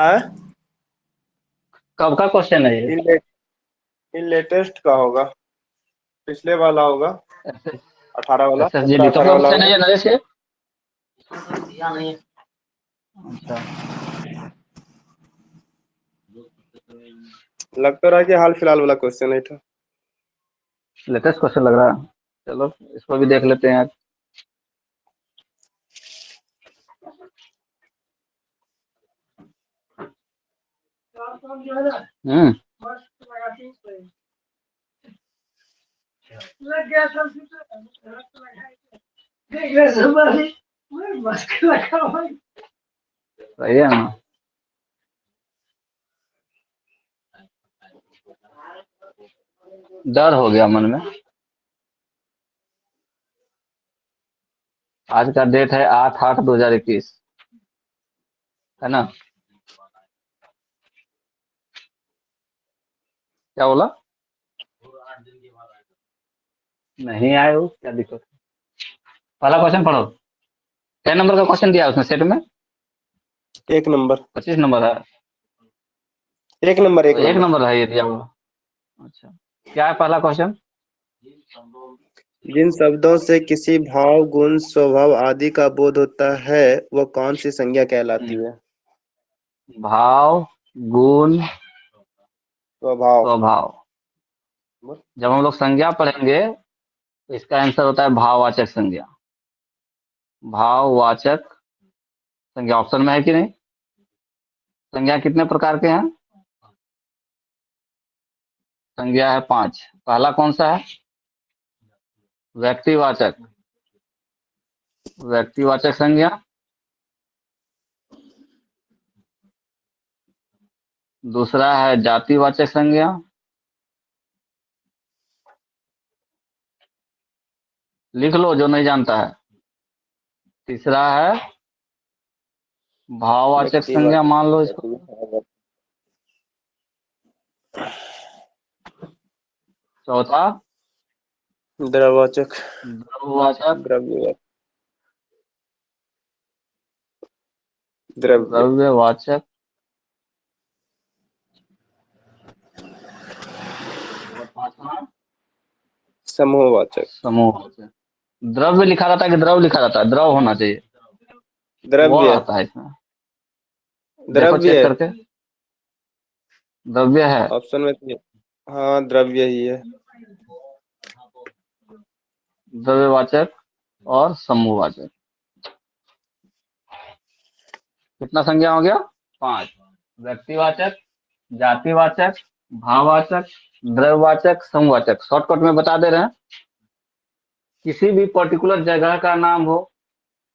है। कब का क्वेश्चन है ये? ये ले, ये लेटेस्ट का होगा। पिछले वाला होगा। एस 18 वाला, एस जी 17 डी तो 18 का वाला क्वेश्चन है होगा। ये नरेश के? अच्छा। लग तो रहा है कि हाल फिलहाल वाला क्वेश्चन है था। लेटेस्ट क्वेश्चन लग रहा है। चलो इसको भी देख लेते हैं आज। हम्म। सही है ना? डर हो गया मन में। आज का डेट है 8/8/2021, है ना? क्या बोला? नहीं आए हो, क्या दिक्कत? पहला क्वेश्चन पढ़ो। क्या नंबर का क्वेश्चन दिया उसने सेट में? 1 नंबर। 25 नंबर है। 1 नंबर, तो 1 एक नंबर। नंबर है ये दिया हुआ। अच्छा, क्या है पहला क्वेश्चन? जिन शब्दों से किसी भाव, गुण, स्वभाव आदि का बोध होता है वह कौन सी संज्ञा कहलाती है? भाव, गुण, स्वभाव। स्वभाव। जब हम लोग संज्ञा पढ़ेंगे तो इसका आंसर होता है भाववाचक संज्ञा। भाववाचक संज्ञा ऑप्शन में है कि नहीं? संज्ञा कितने प्रकार के हैं? संज्ञा है 5। पहला कौन सा है? व्यक्तिवाचक। व्यक्तिवाचक संज्ञा। दूसरा है जातिवाचक संज्ञा। लिख लो जो नहीं जानता है। तीसरा है भाववाचक संज्ञा, व्यक्तिवाचक। मान लो इसको। चौथा द्रववाचक। द्रव्यवाचक। द्रव्यवाचक। द्रव्य। द्रव्यवाचक। और पांचवा समूहवाचक। समूहवाचक। द्रव्य लिखा रहता है कि द्रव लिखा रहता है? द्रव होना चाहिए। वो द्रव्य। आता है इसमें। देखो चेक द्रव्य। करके। द्रव्य है। ऑप्शन में तो हाँ, द्रव्य ही है। द्रव्यवाचक और समूहवाचक। कितना संज्ञा हो गया? 5। व्यक्तिवाचक, जातिवाचक, भाववाचक, द्रव्यवाचक, समूहवाचक। शॉर्टकट में बता दे रहे हैं। किसी भी पर्टिकुलर जगह का नाम हो,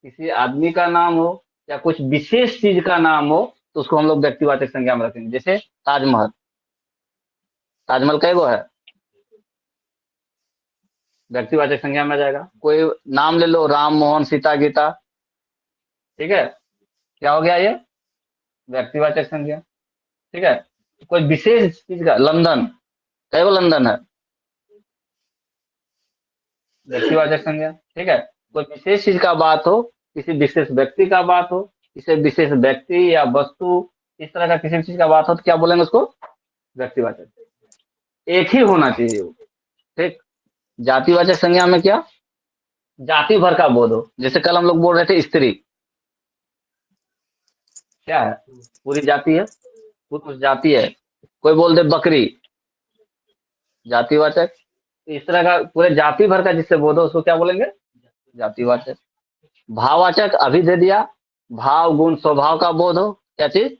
किसी आदमी का नाम हो, या कुछ विशेष चीज का नाम हो, तो उसको हम लोग व्यक्तिवाचक संज्ञा में रखेंगे। जैसे ताजमहल। ताजमहल कई गो है? व्यक्तिवाचक संज्ञा में आ जाएगा। कोई नाम ले लो, राम, मोहन, सीता, गीता। ठीक है, क्या हो गया ये? व्यक्तिवाचक संज्ञा। ठीक है। कोई विशेष चीज का, लंदन, कई गो लंदन है? व्यक्तिवाचक संज्ञा। ठीक है। कोई विशेष चीज का बात हो, किसी विशेष व्यक्ति का बात हो, किसी विशेष व्यक्ति या वस्तु, इस तरह का किसी चीज का बात हो, तो क्या बोलेंगे उसको? व्यक्तिवाचक। एक ही होना चाहिए वो। ठीक। जातिवाचक संज्ञा में क्या? जाति भर का बोध हो। जैसे कल हम लोग बोल रहे थे स्त्री, क्या है? पूरी जाति है, पुरुष जाति है। कोई बोल दे बकरी, जातिवाचक। इस तरह का पूरे जाति भर का जिससे बोध हो उसको क्या बोलेंगे? जातिवाचक। भाववाचक अभी दे दिया। भाव, गुण, स्वभाव का बोध हो, क्या चीज?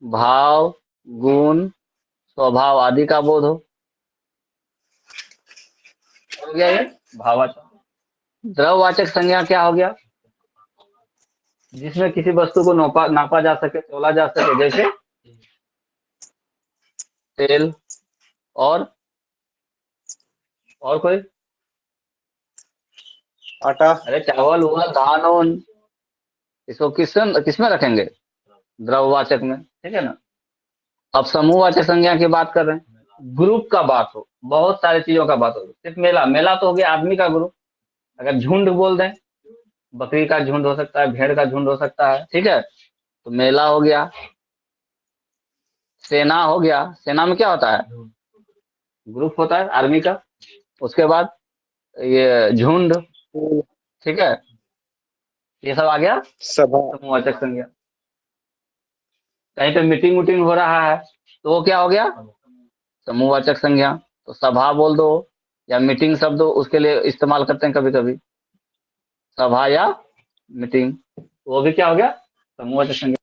भाव, गुण, स्वभाव आदि का बोध हो गया ये भाववाचक। द्रववाचक संज्ञा क्या हो गया? जिसमें किसी वस्तु को नापा नापा जा सके, तोला जा सके। जैसे तेल, और कोई? आटा। अरे चावल हुआ, धान हो। इसको किसमें रखेंगे? द्रववाचक में। ठीक है ना? अब समूहवाचक संज्ञा की बात कर रहे हैं। ग्रुप का बात हो, बहुत सारी चीजों का बात हो। सिर्फ मेला, मेला तो हो गया आदमी का ग्रुप। अगर झुंड बोल दें, बकरी का झुंड हो सकता है, भेड़ का झुंड हो सकता है। ठीक है, तो मेला हो गया। सेना हो गया, सेना में क्या होता है, ग्रुप होता है आर्मी का। उसके बाद ये झुंड, ठीक है, ये सब आ गया सभा। समूहवाचक संज्ञा। कहीं पे मीटिंग वूटिंग हो रहा है तो वो क्या हो गया, समूहवाचक संज्ञा। तो सभा बोल दो या मीटिंग शब्द उसके लिए इस्तेमाल करते हैं कभी कभी, सभा या मीटिंग, वो भी क्या हो गया, समूहवाचक संज्ञा।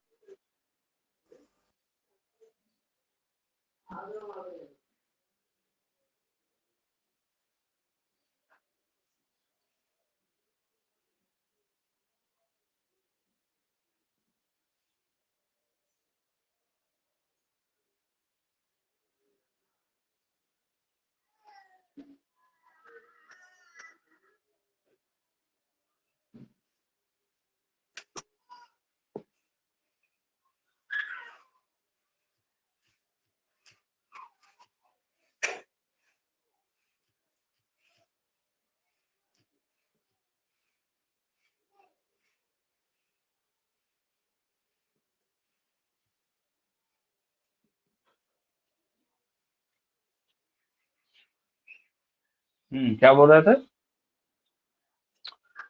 क्या बोल रहे थे,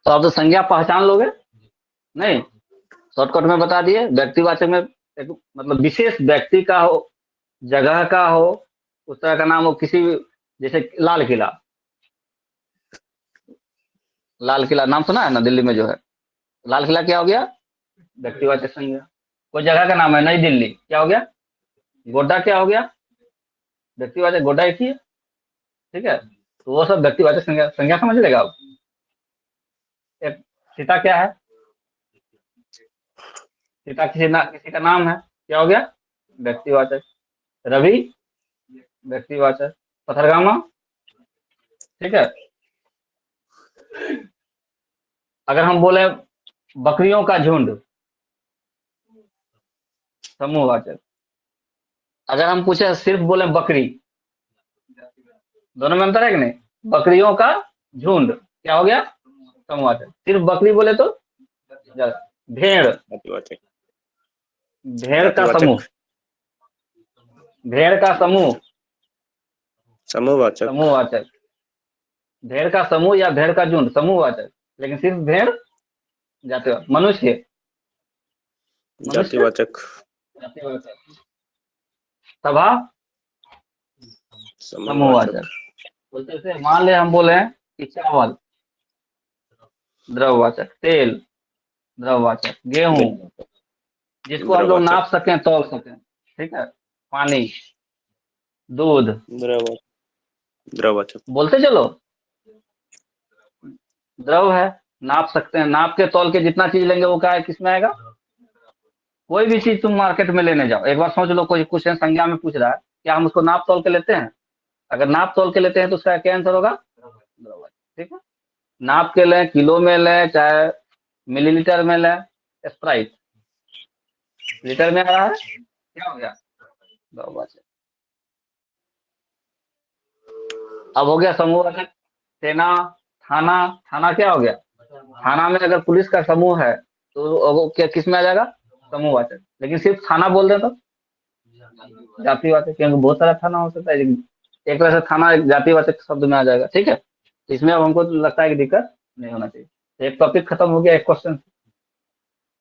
तो आप तो संज्ञा पहचान लोगे नहीं, शॉर्टकट में बता दिए। व्यक्तिवाचक में एक मतलब विशेष व्यक्ति का हो, जगह का हो, उस तरह का नाम हो, किसी भी, जैसे लाल किला, लाल किला नाम सुना है ना दिल्ली में जो है, लाल किला क्या हो गया, व्यक्तिवाचक संज्ञा। कोई जगह का नाम है नई दिल्ली, क्या हो गया, गोड्डा क्या हो गया, व्यक्तिवाचक, गोड्डा एक ही है, ठीक है। तो वो सब व्यक्तिवाचक संज्ञा, संज्ञा समझ लेगा आप। एक सीता क्या है, सीता किसी का नाम है, क्या हो गया, व्यक्तिवाचक। रवि व्यक्तिवाचक, पथरगामा, ठीक है। अगर हम बोले बकरियों का झुंड, समूहवाचक। अगर हम पूछे सिर्फ बोले बकरी, दोनों में अंतर है कि नहीं, बकरियों का झुंड क्या हो गया, समूहवाचक। सिर्फ बकरी बोले तो भेड़, जातिवाचक। भेड़ का समूह, जातिवाचक। भेड़ का समूह, समूहवाचक। समूहवाचक। भेड़ का समूह या भेड़ का झुंड, समूहवाचक। लेकिन सिर्फ भेड़, जातिवाचक। मनुष्य, मनुष्य जातिवाचक। जातिवाचक। सभा, समूहवाचक। समूहवाचक। तो जैसे मान ले हम बोले कि चावल, द्रववाचक। तेल, द्रववाचक। गेहूं, जिसको हम लोग द्रववाचक। नाप सकें तौल सकें, ठीक है। पानी, दूध, द्रव द्रववाचक। बोलते चलो, द्रव है, नाप सकते हैं, नाप के तौल के जितना चीज लेंगे वो क्या है, किसमें आएगा। कोई भी चीज तुम मार्केट में लेने जाओ, एक बार सोच लो, कोई क्वेश्चन संज्ञा में पूछ रहा है, क्या हम उसको नाप तौल के लेते हैं। अगर नाप तौल के लेते हैं तो उसका क्या आंसर होगा, द्रव्य, ठीक है। नाप के लें, किलो में लें, चाहे मिलीलीटर में लें, स्प्राइट लीटर में आ रहा है, क्या हो गया, द्रव्य। अब हो गया समूहवाचक। सेना, थाना, थाना क्या हो गया, थाना में अगर पुलिस का समूह है तो वो क्या किस में आ जाएगा, समूहवाचक। लेकिन सिर्फ थाना बोल दे तो जातिवाचक, क्योंकि बहुत सारा थाना हो सकता है, लेकिन एक तरह से थाना एक जातिवाचक शब्द में आ जाएगा, ठीक है। इसमें अब हमको लगता है कि दिक्कत नहीं होना चाहिए। तो एक टॉपिक खत्म हो गया, एक क्वेश्चन।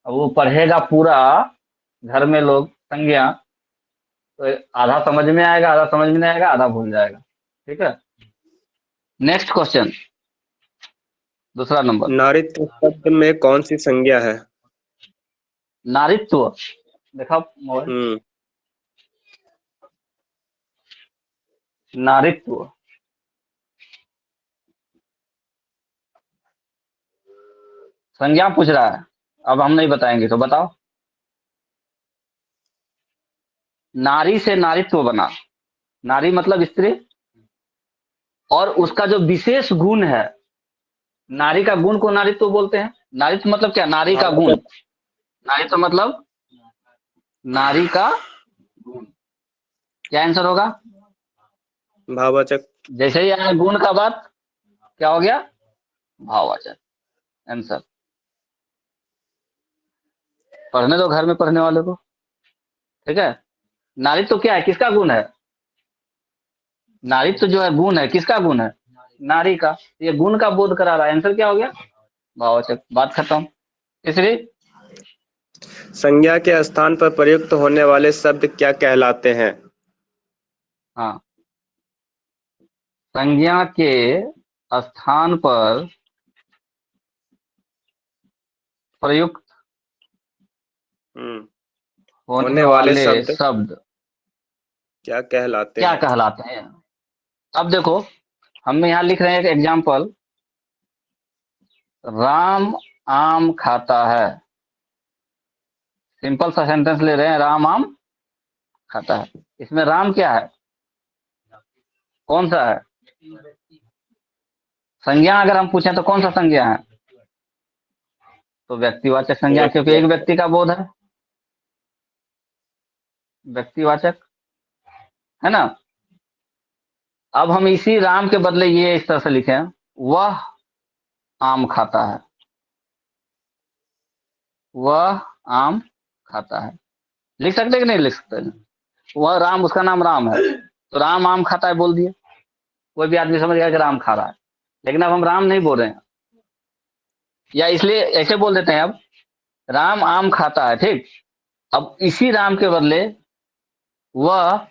अब वो पढ़ेगा पूरा घर में लोग संज्ञा, तो आधा समझ में आएगा, आधा समझ में नहीं आएगा, आधा भूल जाएगा, ठीक है। नेक्स्ट क्वेश्चन, दूसरा नंबर। नारीत्व शब्द में कौन सी संज्ञा है? नारीत्व, देखा मोबाइल, हम्म। नारीत्व, संज्ञा पूछ रहा है, अब हम नहीं बताएंगे तो बताओ। नारी से नारित्व बना, नारी मतलब स्त्री, और उसका जो विशेष गुण है, नारी का गुण को नारित्व बोलते हैं। नारित्व मतलब क्या, नारी का गुण, भाववाचक। नारित्व मतलब नारी का गुण, क्या आंसर होगा। भाववाचक। जैसे ही आया गुण का बात, क्या हो गया, भाववाचक आंसर। पढ़ने दो घर में पढ़ने वाले को, ठीक है। नारीत्व तो क्या है, किसका गुण है? नारीत्व तो जो है गुण है, किसका गुण है? नारी का। ये गुण का बोध करा रहा है। आंसर क्या हो गया? भाववाचक। बात खत्म। तीसरी, संज्ञा के स्थान पर प्रयुक्त होने वाले शब्द क्या कहलाते हैं? हाँ, संज्ञा के स्थान पर प्रयुक्त हम्म होने होने वाले वाले शब्द शब्द क्या कहलाते क्या हैं? कहलाते हैं? अब देखो, हम यहाँ लिख रहे हैं एक एग्जाम्पल, राम आम खाता है। सिंपल सा सेंटेंस ले रहे हैं, राम आम खाता है। इसमें राम क्या है? कौन सा है? संज्ञा अगर हम पूछें तो कौन सा संज्ञा है? तो व्यक्तिवाचक संज्ञा, क्योंकि एक व्यक्ति का बोध है, व्यक्तिवाचक, है ना। अब हम इसी राम के बदले ये इस तरह से लिखें, वह आम खाता है, वह आम खाता है। लिख सकते हैं कि नहीं लिख सकते? वह राम, उसका नाम राम है, तो राम आम खाता है बोल दिए, कोई भी आदमी समझ गया कि राम खा रहा है। लेकिन अब हम राम नहीं बोल रहे हैं, या इसलिए ऐसे बोल देते हैं, अब राम आम खाता है, ठीक। अब इसी राम के बदले वह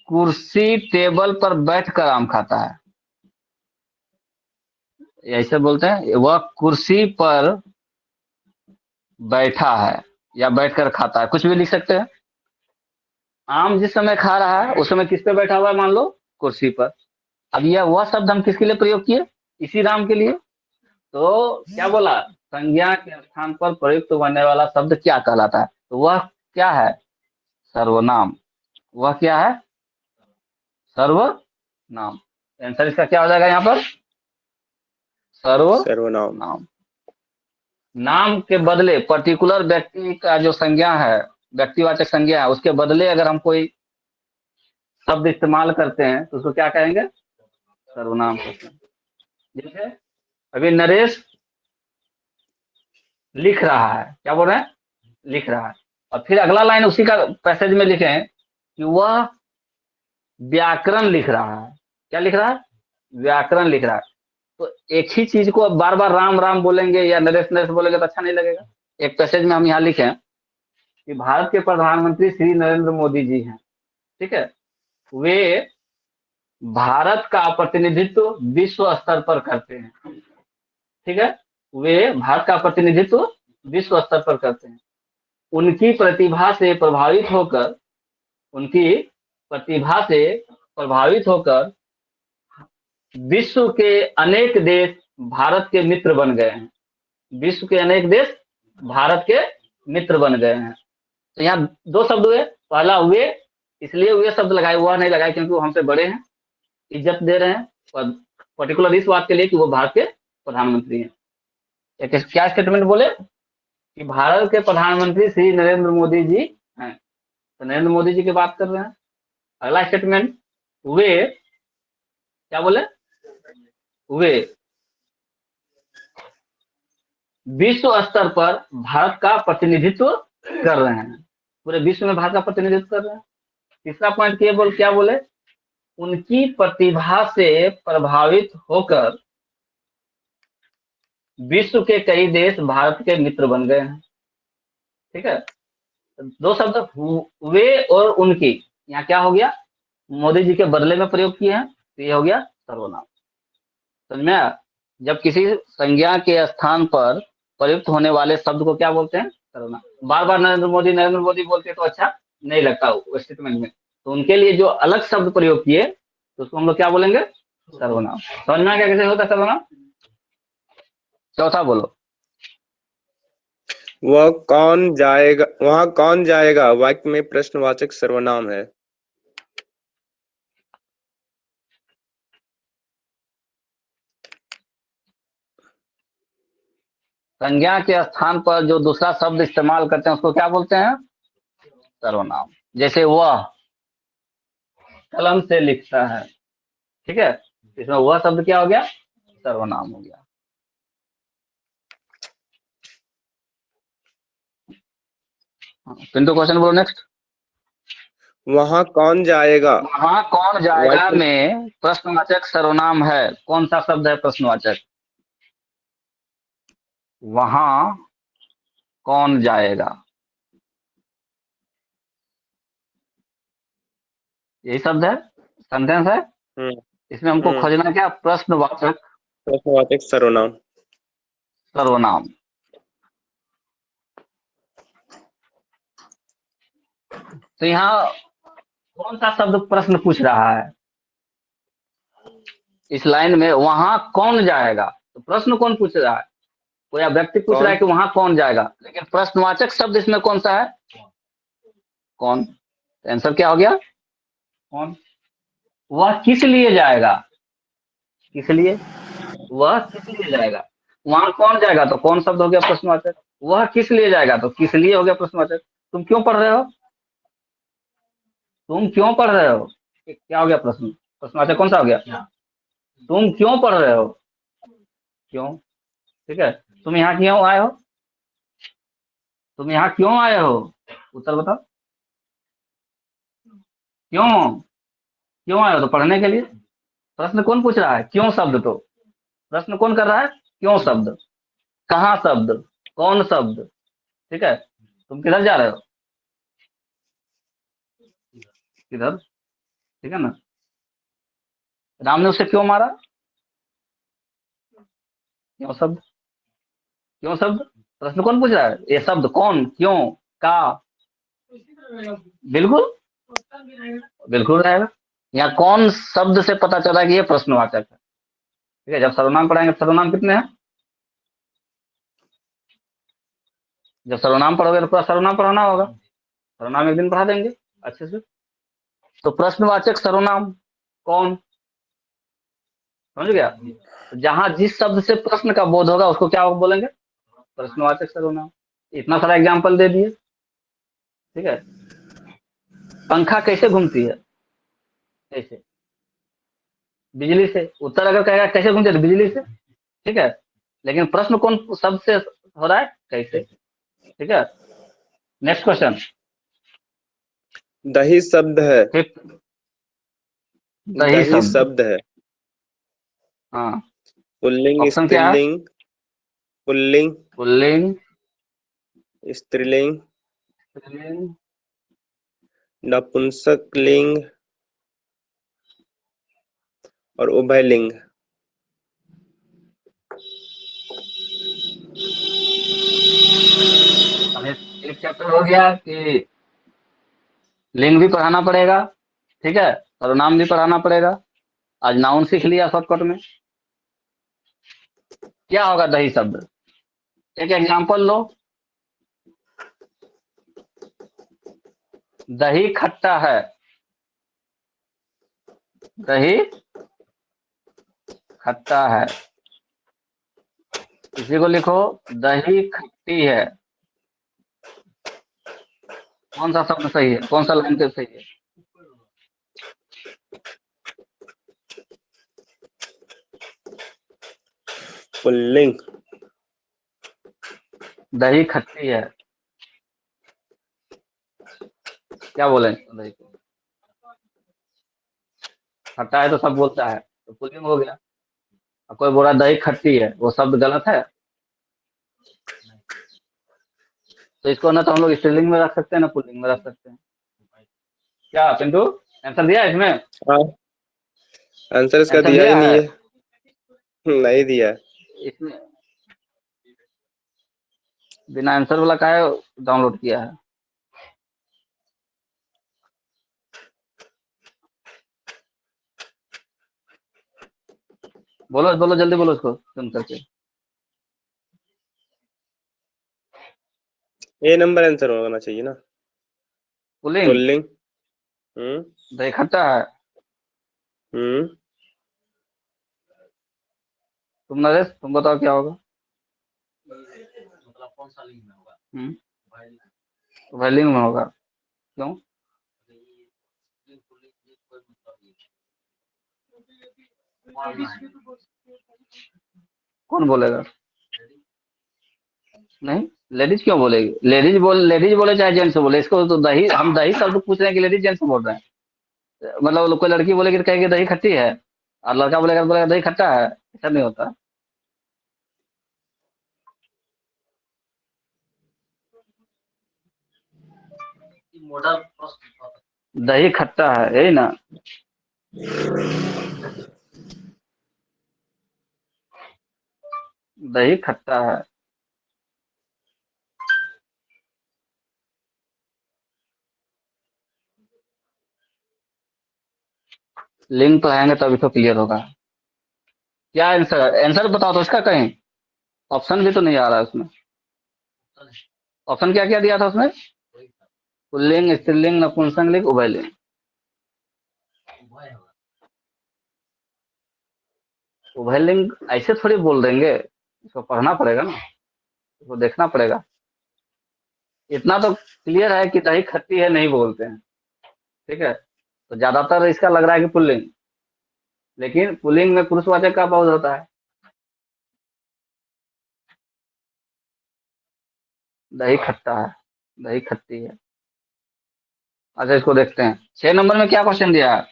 कुर्सी टेबल पर बैठकर आम खाता है, ऐसे बोलते हैं, वह कुर्सी पर बैठा है या बैठकर खाता है, कुछ भी लिख सकते हैं। आम जिस समय खा रहा है उस समय किस पे बैठा हुआ है, मान लो कुर्सी पर। अब यह वह शब्द हम किसके लिए प्रयोग किए? इसी राम के लिए। तो क्या बोला, संज्ञा के स्थान पर प्रयुक्त होने वाला शब्द क्या कहलाता है? तो वह क्या है? सर्वनाम। वह क्या है? सर्वनाम। आंसर इसका क्या हो जाएगा यहाँ पर? सर्वनाम। सर्वनाम। नाम के बदले पर्टिकुलर व्यक्ति का जो संज्ञा है, व्यक्तिवाचक संज्ञा है, उसके बदले अगर हम कोई शब्द इस्तेमाल करते हैं तो उसको क्या कहेंगे? सर्वनाम कहते हैं। जैसे अभी नरेश लिख रहा है, क्या बोल रहे हैं? लिख रहा है। और फिर अगला लाइन उसी का पैसेज में लिखे हैं कि वह व्याकरण लिख रहा है। क्या लिख रहा है? व्याकरण लिख रहा है। तो एक ही चीज को अब बार बार राम राम बोलेंगे या नरेश नरेश बोलेंगे तो अच्छा नहीं लगेगा। एक पैसेज में हम यहाँ लिखे कि भारत के प्रधानमंत्री श्री नरेंद्र मोदी जी हैं, ठीक है। वे भारत का प्रतिनिधित्व विश्व स्तर पर करते हैं, ठीक है। वे भारत का प्रतिनिधित्व विश्व स्तर पर करते हैं। उनकी प्रतिभा से प्रभावित होकर, उनकी प्रतिभा से प्रभावित होकर विश्व के अनेक देश भारत के मित्र बन गए हैं। विश्व के अनेक देश भारत के मित्र बन गए हैं। तो यहाँ दो शब्द हुए, पहला हुए, इसलिए हुए शब्द लगाए, वह नहीं लगाए क्योंकि वो हमसे बड़े हैं, इज्जत दे रहे हैं और पर्टिकुलर इस बात के लिए कि वो भारत के प्रधानमंत्री हैं। एक क्या स्टेटमेंट बोले कि भारत के प्रधानमंत्री श्री नरेंद्र मोदी जी हैं, तो नरेंद्र मोदी जी की बात कर रहे हैं। अगला स्टेटमेंट, वे क्या बोले? वे विश्व स्तर पर भारत का प्रतिनिधित्व कर रहे हैं, पूरे विश्व में भारत का प्रतिनिधित्व कर रहे हैं। तीसरा पॉइंट क्या बोले? उनकी प्रतिभा से प्रभावित होकर विश्व के कई देश भारत के मित्र बन गए हैं, ठीक है। दो शब्द वे और उनकी, यहाँ क्या हो गया? मोदी जी के बदले में प्रयोग किए हैं, तो ये हो गया सर्वनाम। समझ में आया? जब किसी संज्ञा के स्थान पर प्रयुक्त होने वाले शब्द को क्या बोलते हैं? सर्वनाम। बार बार नरेंद्र मोदी बोलते तो अच्छा नहीं लगता वो स्टेटमेंट में, तो उनके लिए जो अलग शब्द प्रयोग किए तो उसको हम लोग क्या बोलेंगे? सर्वनाम। समझ में क्या कैसे होता है सर्वनाम? चौथा बोलो। वह कौन जाएगा वाक्य में प्रश्नवाचक सर्वनाम है। संज्ञा के स्थान पर जो दूसरा शब्द इस्तेमाल करते हैं उसको क्या बोलते हैं? सर्वनाम। जैसे वह कलम से लिखता है, ठीक है, इसमें वह शब्द क्या हो गया? सर्वनाम हो गया। पिंटू क्वेश्चन बोलो नेक्स्ट। वहां कौन जाएगा? वहां कौन जाएगा What- में प्रश्नवाचक सर्वनाम है। कौन सा शब्द है प्रश्नवाचक? वहां कौन जाएगा, यही शब्द है, सेंटेंस है। हम्म इसमें हमको हम्म खोजना क्या? प्रश्नवाचक प्रश्नवाचक सर्वनाम। सर्वनाम। तो यहाँ कौन सा शब्द प्रश्न पूछ रहा है इस लाइन में? वहां कौन जाएगा, तो प्रश्न कौन पूछ रहा है? कोई व्यक्ति पूछ रहा है कौन? कि वहां कौन जाएगा, लेकिन प्रश्नवाचक शब्द इसमें कौन सा है? कौन। तो आंसर क्या हो गया? कौन। वह किस लिए जाएगा, किस लिए, वह किस लिए जाएगा। वहां कौन जाएगा तो कौन शब्द हो गया प्रश्नवाचक। वह किस लिए जाएगा तो किस लिए हो गया प्रश्नवाचक। तुम क्यों पढ़ रहे हो, तुम क्यों पढ़ रहे हो, क्या हो गया प्रश्न, प्रश्नवाचक कौन सा हो गया? तुम क्यों पढ़ रहे हो, क्यों। ठीक है, तुम यहाँ क्यों आए हो, तुम यहाँ क्यों आए हो, उत्तर बताओ। क्यों, क्यों आए हो तो पढ़ने के लिए। प्रश्न कौन पूछ रहा है? क्यों शब्द। तो प्रश्न कौन कर रहा है? क्यों शब्द। कहाँ शब्द, कौन शब्द। ठीक है, तुम किधर जा रहे हो, किधर। ठीक है ना। राम ने उसे क्यों मारा, क्यों शब्द, क्यों शब्द। प्रश्न कौन पूछ रहा है? ये शब्द कौन, क्यों, का। बिल्कुल, बिल्कुल रहेगा। यहाँ कौन शब्द से पता चला कि ये प्रश्नवाचक है। ठीक है, जब सर्वनाम पढ़ाएंगे, सर्वनाम कितने हैं, जब सर्वनाम पढ़ोगे तो पूरा सर्वनाम पढ़ाना होगा। सर्वनाम एक दिन पढ़ा देंगे अच्छे से। तो प्रश्नवाचक सर्वनाम कौन, समझ गया। तो जहां जिस शब्द से प्रश्न का बोध होगा उसको क्या बोलेंगे? प्रश्नवाचक सर्वनाम। इतना सारा एग्जाम्पल दे दिए। ठीक है, पंखा कैसे घूमती है, कैसे, बिजली से। उत्तर अगर कहेगा कैसे घूमती है तो बिजली से। ठीक है, लेकिन प्रश्न कौन शब्द से हो रहा है? कैसे। ठीक है, नेक्स्ट क्वेश्चन। दही शब्द है। फिफ्थ, दही दही शब्द। शब्द है। हाँ, पुल्लिंग ऑप्शन क्या है? स्त्रीलिंग। पुल्लिंग पुल्लिंग, स्त्रीलिंग, स्त्रीलिंग, नपुंसकलिंग और उभयलिंग। अब एक चैप्टर हो गया कि लिंग भी पढ़ाना पड़ेगा। ठीक है, सर्वनाम भी पढ़ाना पड़ेगा। आज नाउन सीख लिया शॉर्टकट में। क्या होगा दही शब्द, एक एग्जांपल लो। दही खट्टा है, दही खट्टा है। इसी को लिखो, दही खट्टी है। कौन सा शब्द सही है, कौन सा लाइन के सही है? पुल्लिंग। दही खट्टी है, क्या बोले दही को। खट्टा है तो सब बोलता है, तो पुल्लिंग हो गया। और कोई बोला दही खट्टी है, वो शब्द गलत है। तो इसको ना तो हम लोग स्त्रीलिंग में रख सकते हैं ना पुल्लिंग में रख सकते हैं। क्या पिंटू, आंसर दिया इसमें? हाँ, आंसर इसका आंसर दिया ही दिया नहीं है है। नहीं दिया। इसमें, बिना आंसर वाला का है डाउनलोड किया है। बोलो बोलो जल्दी बोलो उसको सुन करके। ए नंबर आंसर होना चाहिए ना। Pulling, pulling. हम्म दही खट्टा है। हम्म तुम नरेश, तुम बताओ क्या होगा। वैलिंग में होगा, क्यों? कौन बोलेगा? नहीं, लेडीज क्यों बोलेगी? लेडीज बोले चाहे जेंट्स बोले, इसको तो दही, हम दही शब्द पूछ रहे हैं कि लेडीज जेंट्स बोल रहे हैं। मतलब कोई लड़की बोलेगी तो कहेगी दही खट्टी है, और लड़का बोलेगा तो बोलेगा दही खट्टा है, ऐसा नहीं होता। दही खट्टा है, यही ना? दही खट्टा है। लिंक तो आएंगे तभी तो क्लियर होगा। क्या आंसर है? आंसर बताओ तो इसका कहीं। ऑप्शन भी तो नहीं आ रहा है उसमें। ऑप्शन क्या क्या दिया था उसमें? पुल्लिंग, स्त्रीलिंग, नपुंसकलिंग, उभयलिंग। उभयलिंग ऐसे थोड़ी बोल देंगे, इसको पढ़ना पड़ेगा ना, इसको देखना पड़ेगा। इतना तो क्लियर है कि दही खट्टी है नहीं बोलते हैं, ठीक है। तो ज्यादातर इसका लग रहा है कि पुल्लिंग, लेकिन पुल्लिंग में पुरुषवाचक का बहुत होता है। दही खट्टा है, दही खट्टी है। अच्छा, इसको देखते हैं। 6 नंबर में क्या क्वेश्चन दिया है?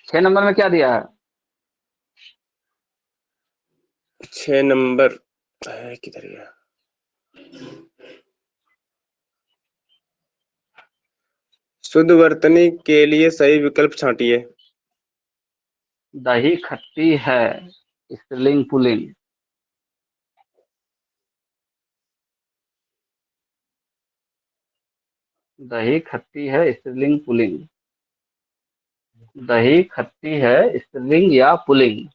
6 नंबर में क्या दिया है? 6 नंबर है किधर गया? शुद्ध वर्तनी के लिए सही विकल्प छांटिए। दही खट्टी है, स्त्रीलिंग पुल्लिंग। दही खट्टी है, स्त्रीलिंग पुल्लिंग। दही खट्टी है, स्त्रीलिंग या पुल्लिंग?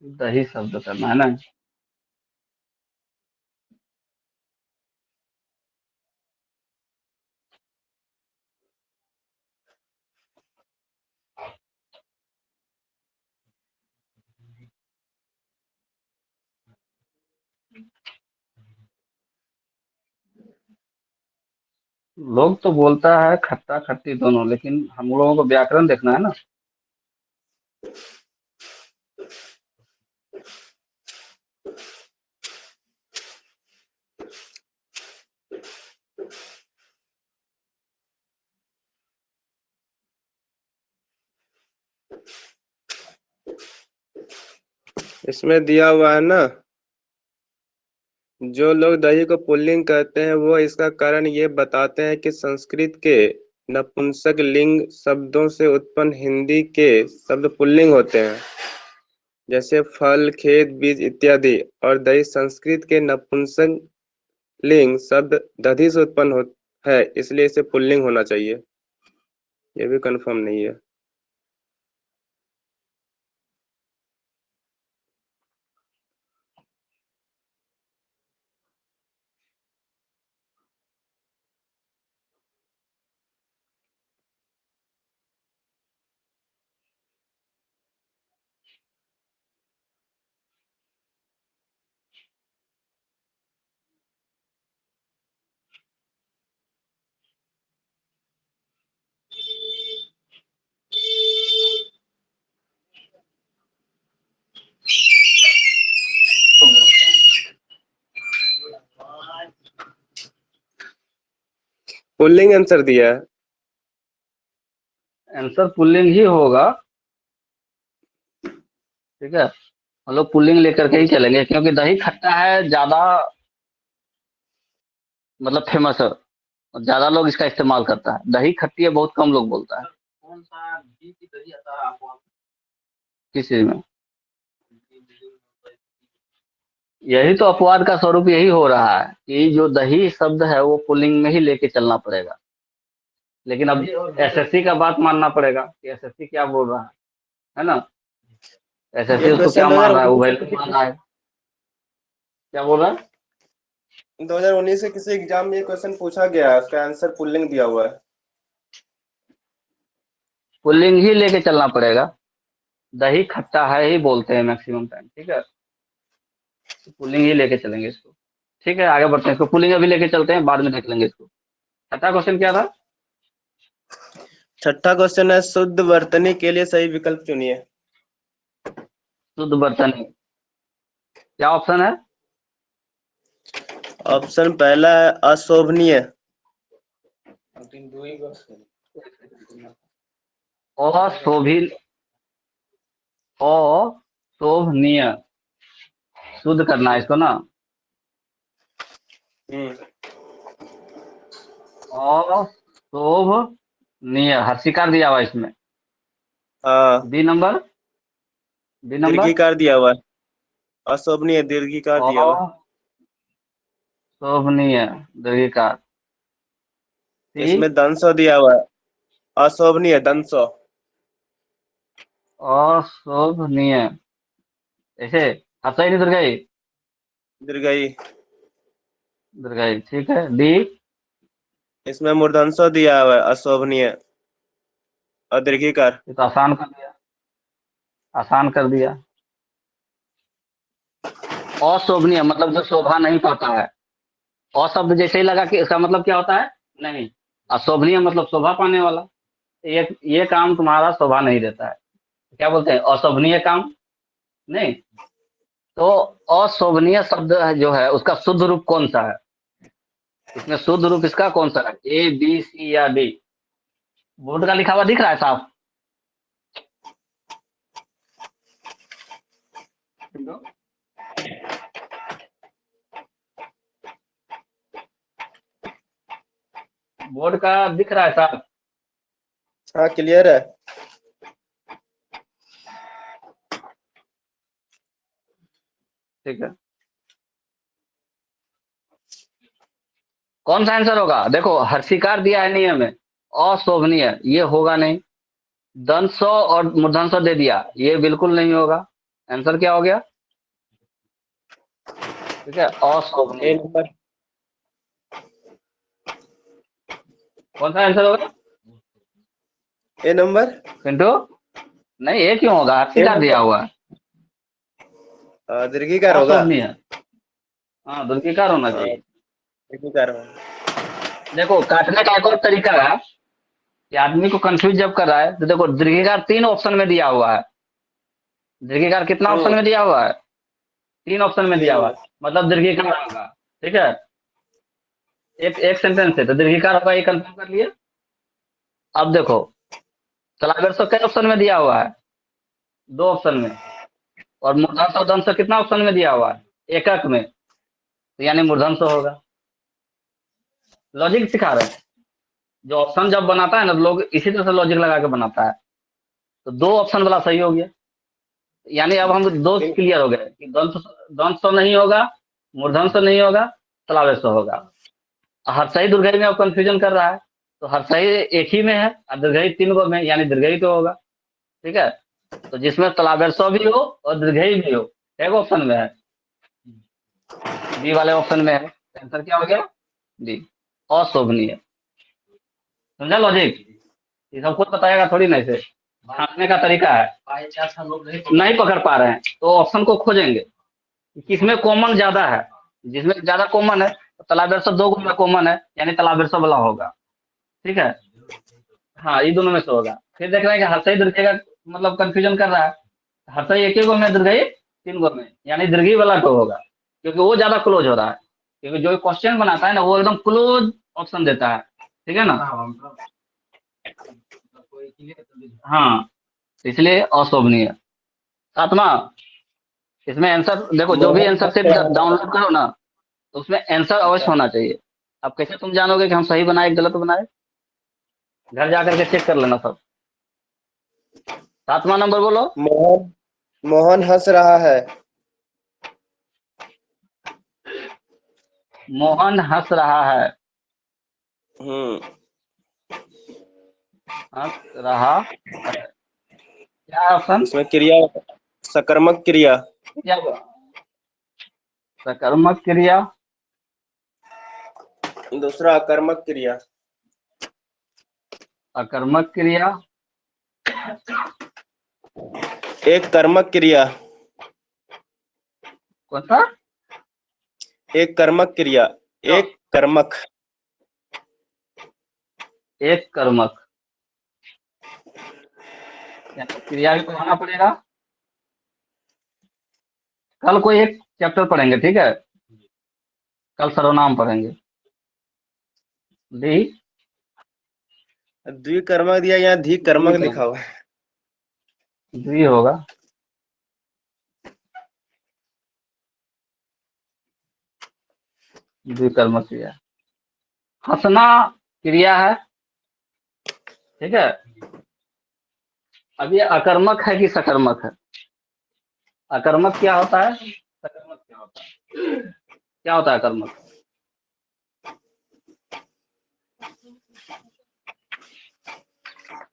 दही शब्द करना है ना। लोग तो बोलता है खट्टा खट्टी दोनों, लेकिन हम लोगों को व्याकरण देखना है ना। इसमें दिया हुआ है ना, जो लोग दही को पुल्लिंग कहते हैं वो इसका कारण ये बताते हैं कि संस्कृत के नपुंसक लिंग शब्दों से उत्पन्न हिंदी के शब्द पुल्लिंग होते हैं, जैसे फल, खेत, बीज इत्यादि। और दही संस्कृत के नपुंसक लिंग शब्द दधि से उत्पन्न है, इसलिए इसे पुल्लिंग होना चाहिए। ये भी कंफर्म नहीं है। पुल्लिंग आंसर दिया है। आंसर पुल्लिंग ही होगा, ठीक है। हम लोग पुल्लिंग लेकर के ही चलेंगे, क्योंकि दही खट्टा है ज्यादा, मतलब फेमस है, और ज्यादा लोग इसका इस्तेमाल करता है। दही खट्टी है बहुत कम लोग बोलता है। कौन सा घी की दही आता है आपको? किस चीज में? यही तो अपवाद का स्वरूप यही हो रहा है कि जो दही शब्द है वो पुल्लिंग में ही लेके चलना पड़ेगा। लेकिन अब एसएससी का बात मानना पड़ेगा कि एसएससी क्या बोल रहा है ना। एसएससी ये उसको क्या क्वेश्चन मान रहा है, वो 2019 वैल्यू मान रहा है। क्या बोल रहा है? 2019 के किसी एग्जाम में ये क्वेश्चन पूछा गया है, उसका आंसर पुल्लिंग दिया हुआ है। पुल्लिंग ही लेके चलना पड़ेगा। दही खट्टा है ही बोलते हैं मैक्सिमम टाइम, ठीक है। तो पुल्लिंग ही लेके चलेंगे इसको। ठीक है, आगे बढ़ते हैं। इसको पुल्लिंग अभी लेके चलते हैं, बाद में देख लेंगे इसको। छठा क्वेश्चन क्या था? छठा क्वेश्चन है, शुद्ध वर्तनी के लिए सही विकल्प चुनिए। शुद्ध वर्तनी, क्या ऑप्शन है? ऑप्शन पहला है अशोभनीय। अशोभिल, अशोभनीय, शुद्ध करना है इसको ना। अशोभनीय हर्षिकार दिया हुआ इसमें। हाँ, बी नंबर, बी नंबर दीर्घिकार दिया हुआ है। अशोभनीय दीर्घिकार दिया हुआ है। अशोभनीय दीर्घिकार। सी, इसमें दंसो दिया हुआ है। अशोभनीय दंसो। अशोभनीय, ऐसे हर्षई नहीं दुर्गाई, दीर्घई। दुर्गाई, ठीक है। डी, इसमें मूर्धन्यो दिया हुआ है, अशोभनीय और दीर्घिकार। ये तो आसान कर दिया, आसान कर दिया। अशोभनीय मतलब जो शोभा नहीं पाता है। अशब्द जैसे ही लगा कि इसका मतलब क्या होता है? नहीं। अशोभनीय मतलब शोभा पाने वाला। ये काम तुम्हारा शोभा नहीं देता है, क्या बोलते हैं? अशोभनीय काम नहीं। तो अशोभनीय शब्द जो है उसका शुद्ध रूप कौन सा है? इसमें शुद्ध रूप इसका कौन सा है? ए, बी, सी या डी? बोर्ड का लिखा हुआ दिख रहा है साफ? बोर्ड का दिख रहा है साफ? हाँ, क्लियर है। ठीक है, कौन सा आंसर होगा? देखो हर्षिकार दिया है नियम में, अशोभनीय ये होगा नहीं। दंसो और मूर्धन्यो दे दिया, ये बिल्कुल नहीं होगा। आंसर क्या हो गया? ठीक है, ए अशोभनीय। नंबर। कौन सा आंसर होगा ए नंबर। पिंटू? नहीं, ये क्यों होगा? ए हर्षिकार दिया नंबर। हुआ है। दीर्घिकार होगा। अशोभनीय, हाँ दुर्घिकार होना चाहिए। दीर्घिकार होगा। देखो काटने का एक और तरीका है कि आदमी को कंफ्यूज जब कर रहा है तो देखो दीर्घिकार 3 ऑप्शन में दिया हुआ है। दीर्घिकार कितना ऑप्शन में दिया हुआ है? 3 ऑप्शन में दिया तीन हुआ में। है, मतलब दीर्घिकार होगा। ठीक है, एक एक सेंटेंस है तो दीर्घिकार होगा, ये कंफर्म कर लिए। अब देखो तलावर्ष कई ऑप्शन में दिया हुआ है? 2 ऑप्शन में। और मूर्धन्य दंश कितना ऑप्शन में दिया हुआ है? एकक में, तो यानी मूर्धन्य होगा। लॉजिक सिखा रहे हैं, जो ऑप्शन जब बनाता है ना लोग इसी तरह से लॉजिक लगा के बनाता है। तो 2 ऑप्शन वाला सही हो गया, यानी अब हम दो क्लियर हो गए कि दंश, दंश तो नहीं होगा, मूर्धन्य तो नहीं होगा, तलावेश तो होगा। हर्षई दुर्गई में अब कंफ्यूजन कर रहा है, तो हर्षई एक ही में है और दीर्घई 3 गो में, यानी दीर्घई तो होगा। ठीक है, तो जिसमें तलावेश भी हो और दीर्घई भी हो, एक ऑप्शन में है, बी वाले ऑप्शन में है। आंसर क्या हो गया? डी, अशोभनीय। समझा लॉजिक? ये सब खुद बताएगा थोड़ी ना, इसे समझने का तरीका है। नहीं पकड़ पा रहे हैं तो ऑप्शन को खोजेंगे किसमें कॉमन ज्यादा है। जिसमें ज्यादा कॉमन है तो तलावेश 2 गुण में कॉमन है, यानी तलावेश वाला होगा। ठीक है, हाँ ये दोनों में से होगा। फिर देख रहे हैं कि हर्षई दीर्घई का मतलब कंफ्यूजन कर रहा है। हर्षई एक ही गो में, दीर्घई 3 गो में, यानी दीर्घई वाला तो होगा, क्योंकि वो ज्यादा क्लोज हो रहा है। क्योंकि जो क्वेश्चन बनाता है ना वो एकदम क्लोज ऑप्शन देता है। ठीक है ना? हाँ, इसलिए अशोभनीय। सातवां, इसमें आंसर देखो, जो भी मोहन आंसर हंस सिर्फ रहा है। डाउनलोड करो ना तो उसमें आंसर अवश्य होना चाहिए। अब कैसे तुम जानोगे कि हम सही बनाए गलत बनाए? घर जाकर के चेक कर लेना सब। 7वां नंबर बोलो। मोहन मोहन हंस रहा है। मोहन हंस रहा है। हम्म। हंस रहा है, क्या ऑप्शन? इसमें क्रिया, सकर्मक क्रिया। क्या? सकर्मक क्रिया, दूसरा अकर्मक क्रिया। अकर्मक क्रिया, एक कर्मक क्रिया। कौन सा? एक कर्मक क्रिया। एक कर्मक। एक कर्मक, यानी क्रिया भी पढ़ाना पड़ेगा। कल कोई एक चैप्टर पढ़ेंगे, ठीक है? कल सर्वनाम पढ़ेंगे। दी द्विकर्मक दिया, यहाँ धिकर्मक लिखा हुआ है। द्वि होगा। द्विकर्मक क्रिया। हंसना क्रिया है, ठीक है? अब ये अकर्मक है कि सकर्मक है? अकर्मक क्या होता है, सकर्मक क्या होता है? क्या होता है अकर्मक?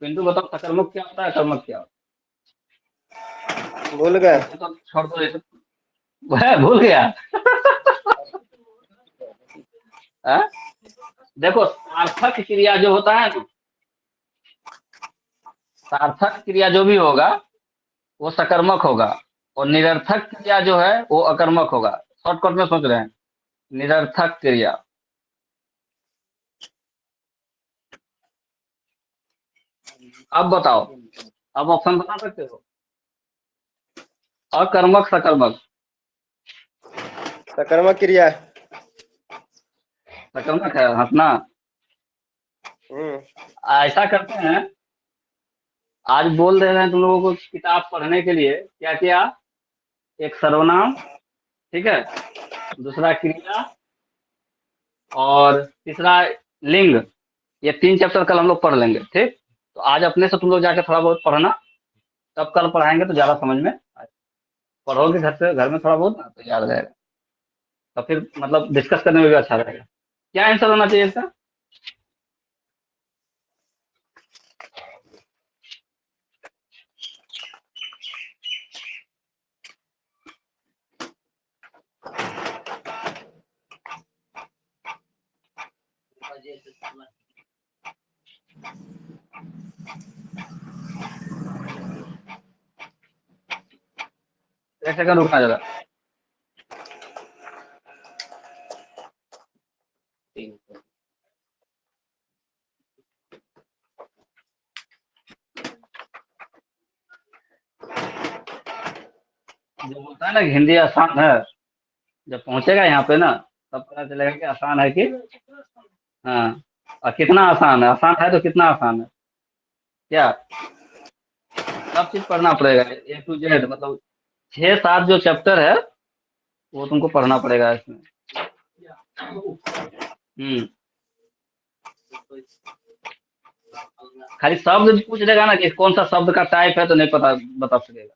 पिंटू बताओ, सकर्मक क्या होता है, अकर्मक क्या होता भूल गए। है? मुझे तो छोड़ दो इसे। वह भूल गया। है? देखो, सार्थक क्रिया जो होता है ना, सार्थक क्रिया जो भी होगा वो सकर्मक होगा, और निरर्थक क्रिया जो है वो अकर्मक होगा। शॉर्टकट में सोच रहे हैं, निरर्थक क्रिया। अब बताओ, अब ऑप्शन बता सकते हो? अकर्मक, सकर्मक। सकर्मक क्रिया। सकर्मक है हंसना। हम्म। ऐसा करते हैं, आज बोल दे रहे हैं तुम लोगों को किताब पढ़ने के लिए, क्या क्या? एक सर्वनाम, ठीक है? दूसरा क्रिया, और तीसरा लिंग। ये 3 चैप्टर कल हम लोग पढ़ लेंगे, ठीक? तो आज अपने से तुम लोग जाके थोड़ा बहुत पढ़ना, तब कल पढ़ाएंगे तो ज्यादा समझ में आएगा। पढ़ोगे घर से, घर में थोड़ा बहुत ना, तो याद रहेगा। तो फिर मतलब डिस्कस करने में भी अच्छा रहेगा। क्या आंसर होना चाहिए इसका? एक सेकंड रुकना जरा। जो बोलता है ना कि हिंदी आसान है, जब पहुंचेगा यहाँ पे ना, तब पता चलेगा कि आसान है कि, हाँ, और कितना आसान है। आसान है तो कितना आसान है, क्या? सब चीज पढ़ना पड़ेगा, A to Z, मतलब 6-7 जो चैप्टर है वो तुमको पढ़ना पड़ेगा इसमें। हम्म। खाली शब्द पूछ लेगा ना कि कौन सा शब्द का टाइप है, तो नहीं पता बता सकेगा।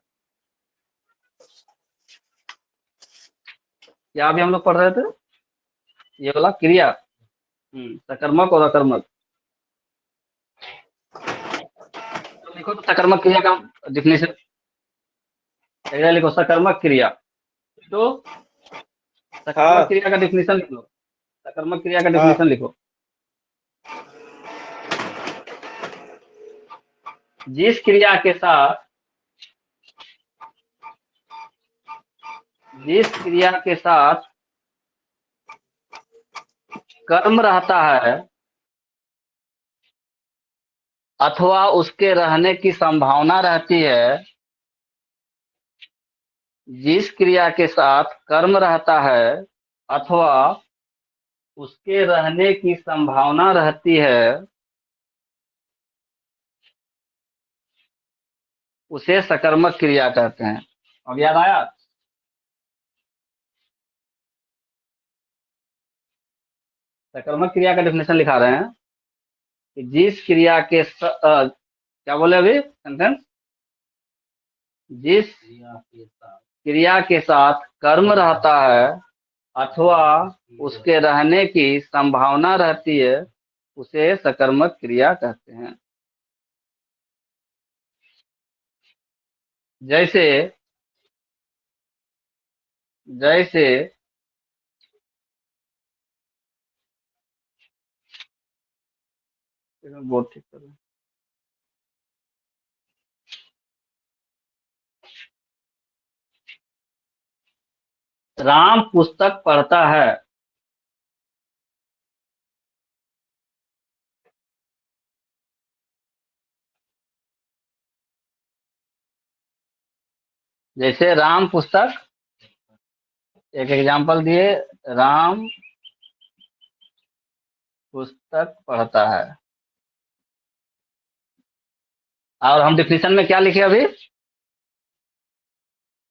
क्या अभी हम लोग पढ़ रहे थे? ये वाला क्रिया। सकर्मक और अकर्मक। तो लिखो तो सकर्मक क्रिया का डिफिनेशन। लिखो सकर्मक क्रिया। तो सकर्मक हाँ क्रिया का डिफिनेशन लिख लो। सकर्मक क्रिया का हाँ। डिफिनेशन लिखो। जिस क्रिया के साथ, जिस क्रिया के साथ कर्म रहता है अथवा उसके रहने की संभावना रहती है, जिस क्रिया के साथ कर्म रहता है अथवा उसके रहने की संभावना रहती है, उसे सकर्मक क्रिया कहते हैं। अब याद आया? सकर्मक क्रिया का डेफिनेशन लिखा रहे हैं कि जिस क्रिया के क्या बोले अभी सेंटेंस? जिस क्रिया के साथ कर्म रहता है अथवा उसके रहने की संभावना रहती है, उसे सकर्मक क्रिया कहते हैं। जैसे, जैसे बोर्ड ठीक कर रहे हैं। राम पुस्तक पढ़ता है। जैसे राम पुस्तक, एक एग्जांपल दिए, राम पुस्तक पढ़ता है। और हम डिफिनेशन में क्या लिखे अभी?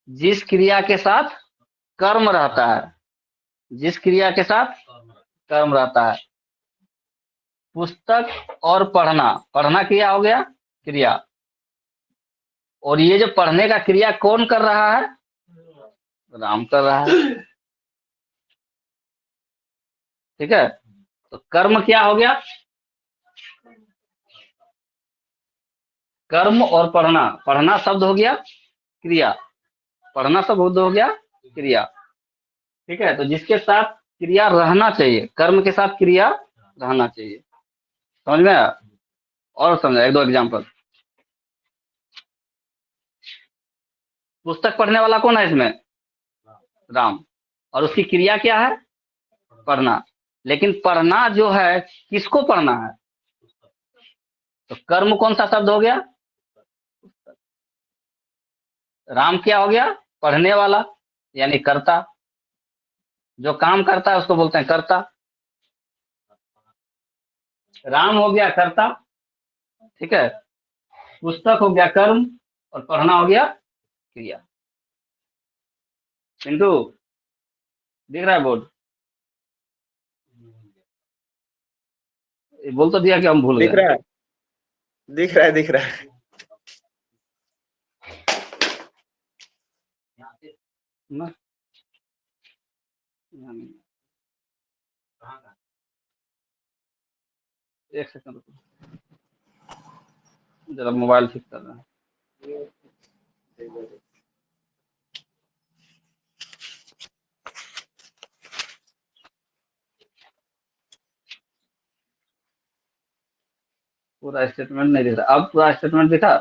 जिस क्रिया के साथ कर्म रहता है, जिस क्रिया के साथ कर्म रहता है। पुस्तक और पढ़ना, पढ़ना क्रिया हो गया, क्रिया। और ये जो पढ़ने का क्रिया कौन कर रहा है? राम कर रहा है। ठीक है, तो कर्म क्या हो गया? कर्म और पढ़ना, पढ़ना शब्द हो गया क्रिया, पढ़ना शब्द हो गया क्रिया। ठीक है, तो जिसके साथ क्रिया रहना चाहिए, कर्म के साथ क्रिया रहना चाहिए। समझ में आया? और समझा, एक दो एग्जांपल। पुस्तक पढ़ने वाला कौन है इसमें? राम। और उसकी क्रिया क्या है? पढ़ना। लेकिन पढ़ना जो है किसको पढ़ना है? तो कर्म कौन सा शब्द हो गया? राम क्या हो गया? पढ़ने वाला, यानी कर्ता। जो काम करता है उसको बोलते हैं कर्ता। राम हो गया कर्ता, ठीक है। पुस्तक हो गया कर्म, और पढ़ना हो गया क्रिया। पिंटू, दिख रहा है बोर्ड? बोल तो दिया कि हम भूल दिख गए। रहा है, दिख रहा है, दिख रहा है। ना? एक सेकंड रुको, जरा मोबाइल ठीक कर रहा है। पूरा स्टेटमेंट नहीं दिख रहा। अब पूरा स्टेटमेंट दिखा?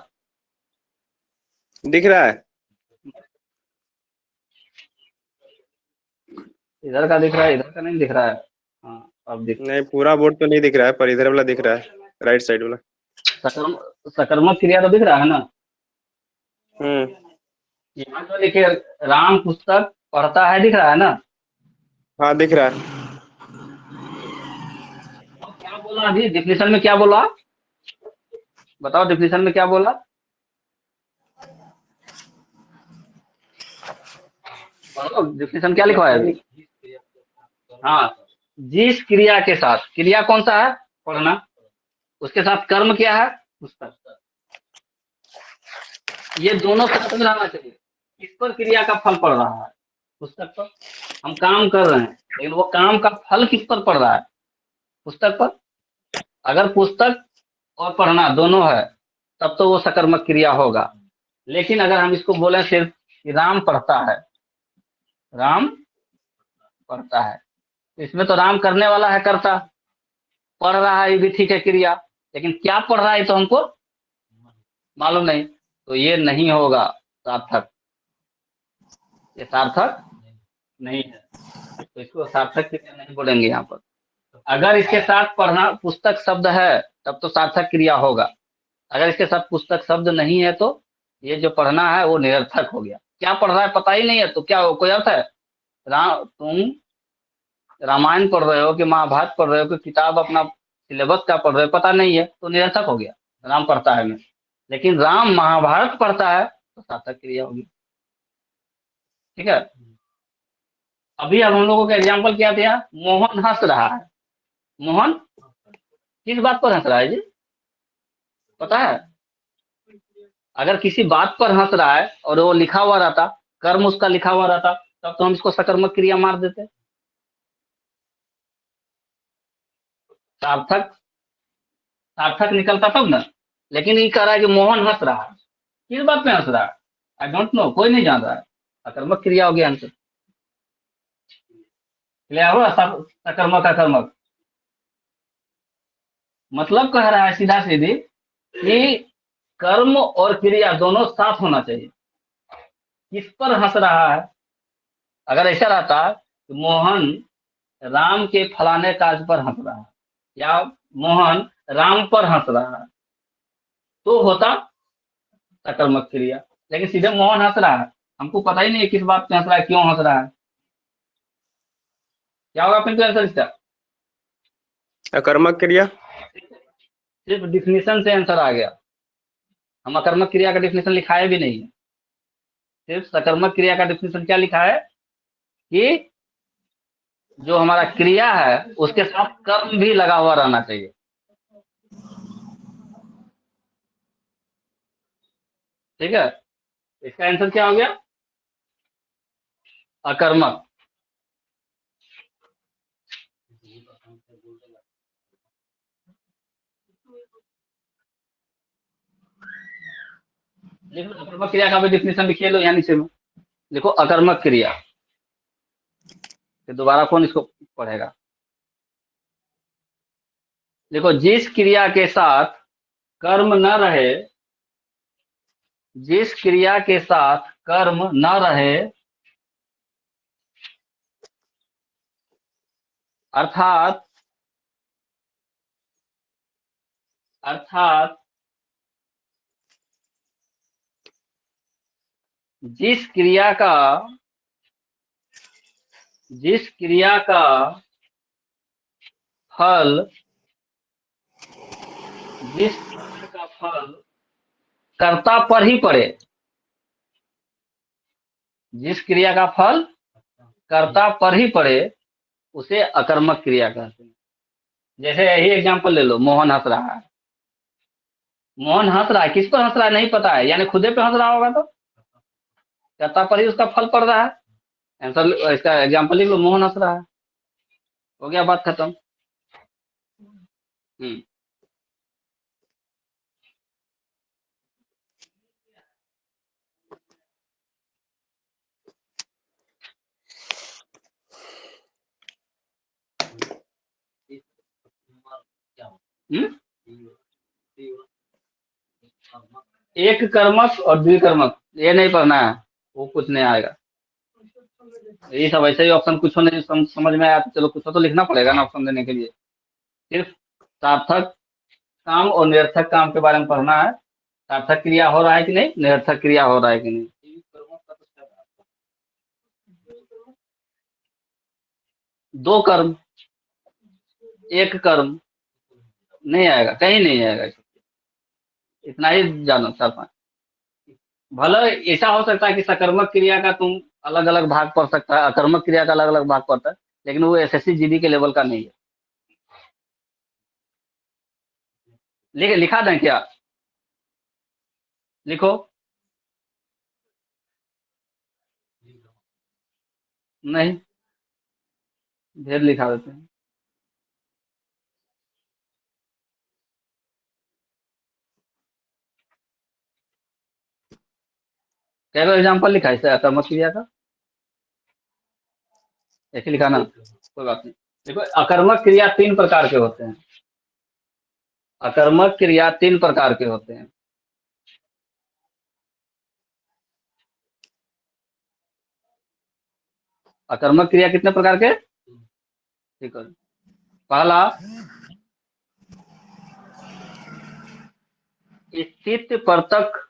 दिख रहा है। इधर का दिख रहा है, इधर का नहीं दिख रहा है। हाँ, अब दिख। नहीं, पूरा बोर्ड तो नहीं दिख रहा है, पर इधर वाला दिख रहा है, राइट साइड वाला। सकर्मक क्रिया तो दिख रहा है ना? यहाँ जो लिखे राम पुस्तक पढ़ता है, दिख रहा है ना? हाँ, दिख रहा है। अब क्या बोला अभी डिफिनेशन में? क्या बोला बताओ, डिफिनेशन में क्या बोला? डिफिनेशन क्या लिखा है अभी? हाँ, जिस क्रिया के साथ, क्रिया कौन सा है? पढ़ना। उसके साथ कर्म क्या है? पुस्तक। ये दोनों साथ में रहना चाहिए। किस पर क्रिया का फल पड़ रहा है? पुस्तक पर। हम काम कर रहे हैं, लेकिन वो काम का फल किस पर पड़ रहा है? पुस्तक पर। अगर पुस्तक और पढ़ना दोनों है, तब तो वो सकर्मक क्रिया होगा। लेकिन अगर हम इसको बोले सिर्फ कि राम पढ़ता है, राम पढ़ता है, तो इसमें तो राम करने वाला है, कर्ता। पढ़ रहा है, ये भी ठीक है क्रिया, लेकिन क्या पढ़ रहा है तो हमको मालूम नहीं, तो ये नहीं होगा सार्थक। ये सार्थक नहीं है, तो इसको सार्थक क्रिया नहीं बोलेंगे यहाँ पर। अगर इसके साथ पढ़ना पुस्तक शब्द है, तब तो सार्थक क्रिया होगा। अगर इसके साथ पुस्तक शब्द नहीं है, तो ये जो पढ़ना है वो निरर्थक हो गया। क्या पढ़ रहा है पता ही नहीं है, तो क्या कोई अर्थ है? तुम रामायण पढ़ रहे हो कि महाभारत पढ़ रहे हो कि किताब अपना सिलेबस का पढ़ रहे हो, पता नहीं है, तो निरर्थक हो गया। राम पढ़ता है में। लेकिन राम महाभारत पढ़ता है, तो सार्थक क्रिया होगी। ठीक है, अभी अब हम लोगों का एग्जाम्पल क्या दिया? मोहन हंस रहा है। मोहन किस बात पर हंस रहा है जी? पता है? अगर किसी बात पर हंस रहा है और वो लिखा हुआ रहता, कर्म उसका लिखा हुआ रहता, तब तो हम इसको सकर्मक क्रिया मार देते। सार्थक, सार्थक निकलता तब ना। लेकिन ये कह रहा है कि मोहन हंस रहा है। किस बात में हंस रहा है? आई डोंट नो, कोई नहीं जान रहा है। सकर्मक क्रिया हो गया आंसर। क्लियर हुआ? सकर्मक अकर्मक मतलब कह रहा है सीधा सीधी कि कर्म और क्रिया दोनों साथ होना चाहिए। किस पर हंस रहा है? अगर ऐसा रहता कि मोहन राम के फलाने काज पर हंस रहा है, या मोहन राम पर हंस रहा है, तो होता सकर्मक क्रिया। लेकिन सीधे मोहन हंस रहा है, हमको पता ही नहीं है किस बात पे हंस रहा है, क्यों हंस रहा है। क्या होगा फिर तो आंसर इसका? अकर्मक क्रिया। सिर्फ डिफिनीशन से आंसर आ गया। हम अकर्मक क्रिया का डिफिनीशन लिखाए भी नहीं है। सिर्फ सकर्मक क्रिया का डिफिनीशन क्या लिखा है कि जो हमारा क्रिया है उसके साथ कर्म भी लगा हुआ रहना चाहिए। ठीक है, इसका आंसर क्या हो गया? अकर्मक। लिखो अकर्मक क्रिया का भी डिफिनीशन लिखिए लो यहाँ नीचे में। लिखो अकर्मक क्रिया, फिर दोबारा कौन इसको पढ़ेगा। देखो, जिस क्रिया के साथ कर्म न रहे, जिस क्रिया के साथ कर्म न रहे, अर्थात अर्थात जिस क्रिया का फल जिस क्रिया का फल कर्ता पर ही पड़े, जिस क्रिया का फल कर्ता पर ही पड़े, उसे अकर्मक क्रिया कहते हैं। जैसे यही एग्जांपल ले लो, मोहन हंस रहा है। मोहन हंस रहा है, किस पर हंस रहा है नहीं पता है, यानी खुदे पे हंस रहा होगा, तो कर्ता पर ही उसका फल पड़ रहा है। आंसर इसका एग्जांपल लिख लो, मोहन हंस रहा है। हो गया, बात खत्म। हम्म। हम्म? एक कर्मक और द्विकर्मक ये नहीं पढ़ना है, वो कुछ नहीं आएगा। ये सब ऐसे ही ऑप्शन कुछ नहीं समझ में आया तो चलो कुछ तो लिखना पड़ेगा ना ऑप्शन देने के लिए। सिर्फ सार्थक काम और निरर्थक काम के बारे में पढ़ना है। सार्थक क्रिया हो रहा है कि नहीं, निरर्थक क्रिया हो रहा है कि नहीं। दो कर्म, एक कर्म नहीं आएगा, कहीं नहीं आएगा। इतना ही जानो, 4-5। भले ऐसा हो सकता है कि सकर्मक क्रिया का तुम अलग अलग भाग पढ़ सकता है, अकर्मक क्रिया का अलग अलग भाग पढ़ता है, लेकिन वो एसएससी जीडी के लेवल का नहीं है। लिखा दें क्या? लिखो। नहीं, भेद लिखा देते हैं। क्या एग्जाम्पल लिखा है इससे अकर्मक क्रिया का? ऐसे लिखा ना, कोई बात नहीं। देखो, अकर्मक क्रिया 3 प्रकार के होते हैं। अकर्मक क्रिया 3 प्रकार के होते हैं। अकर्मक क्रिया कितने प्रकार के? ठीक है। पहला, स्थित परतक,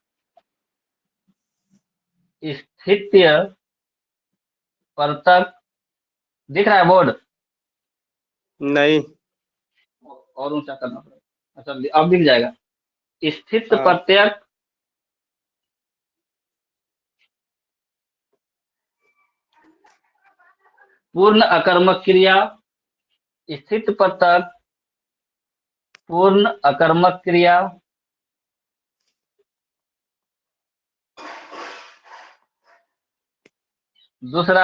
स्थित्य परतक। दिख रहा है बोर्ड? नहीं। और ऊंचा करना पड़ेगा। अच्छा, अब दिख जाएगा। स्थित हाँ। प्रत्यक, पूर्ण अकर्मक क्रिया, स्थित परतक, पूर्ण अकर्मक क्रिया। दूसरा,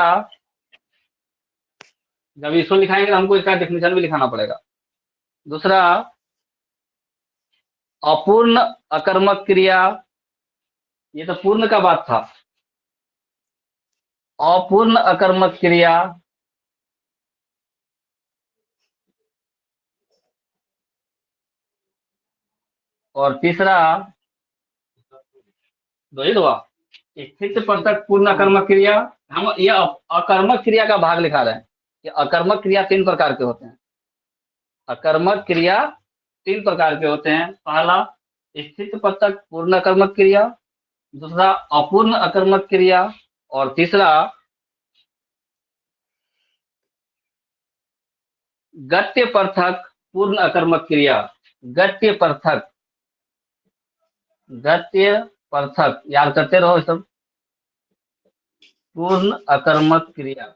जब इसको लिखाएंगे तो हमको इसका डेफिनेशन भी लिखाना पड़ेगा। दूसरा, अपूर्ण अकर्मक क्रिया। ये तो पूर्ण का बात था। अपूर्ण अकर्मक क्रिया। और तीसरा, दो ही दो, स्थित परतक पूर्ण अकर्मक क्रिया। हम ये अकर्मक क्रिया का भाग लिखा रहे हैं कि अकर्मक क्रिया 3 प्रकार के होते हैं। अकर्मक क्रिया 3 प्रकार के होते हैं। पहला, स्थित परतक पूर्ण अकर्मक क्रिया। दूसरा, अपूर्ण अकर्मक क्रिया। और तीसरा गत्य पृथक पूर्ण अकर्मक क्रिया। गत्य पृथक, गत्य पृथक याद करते रहो सब। पूर्ण अकर्मक क्रिया,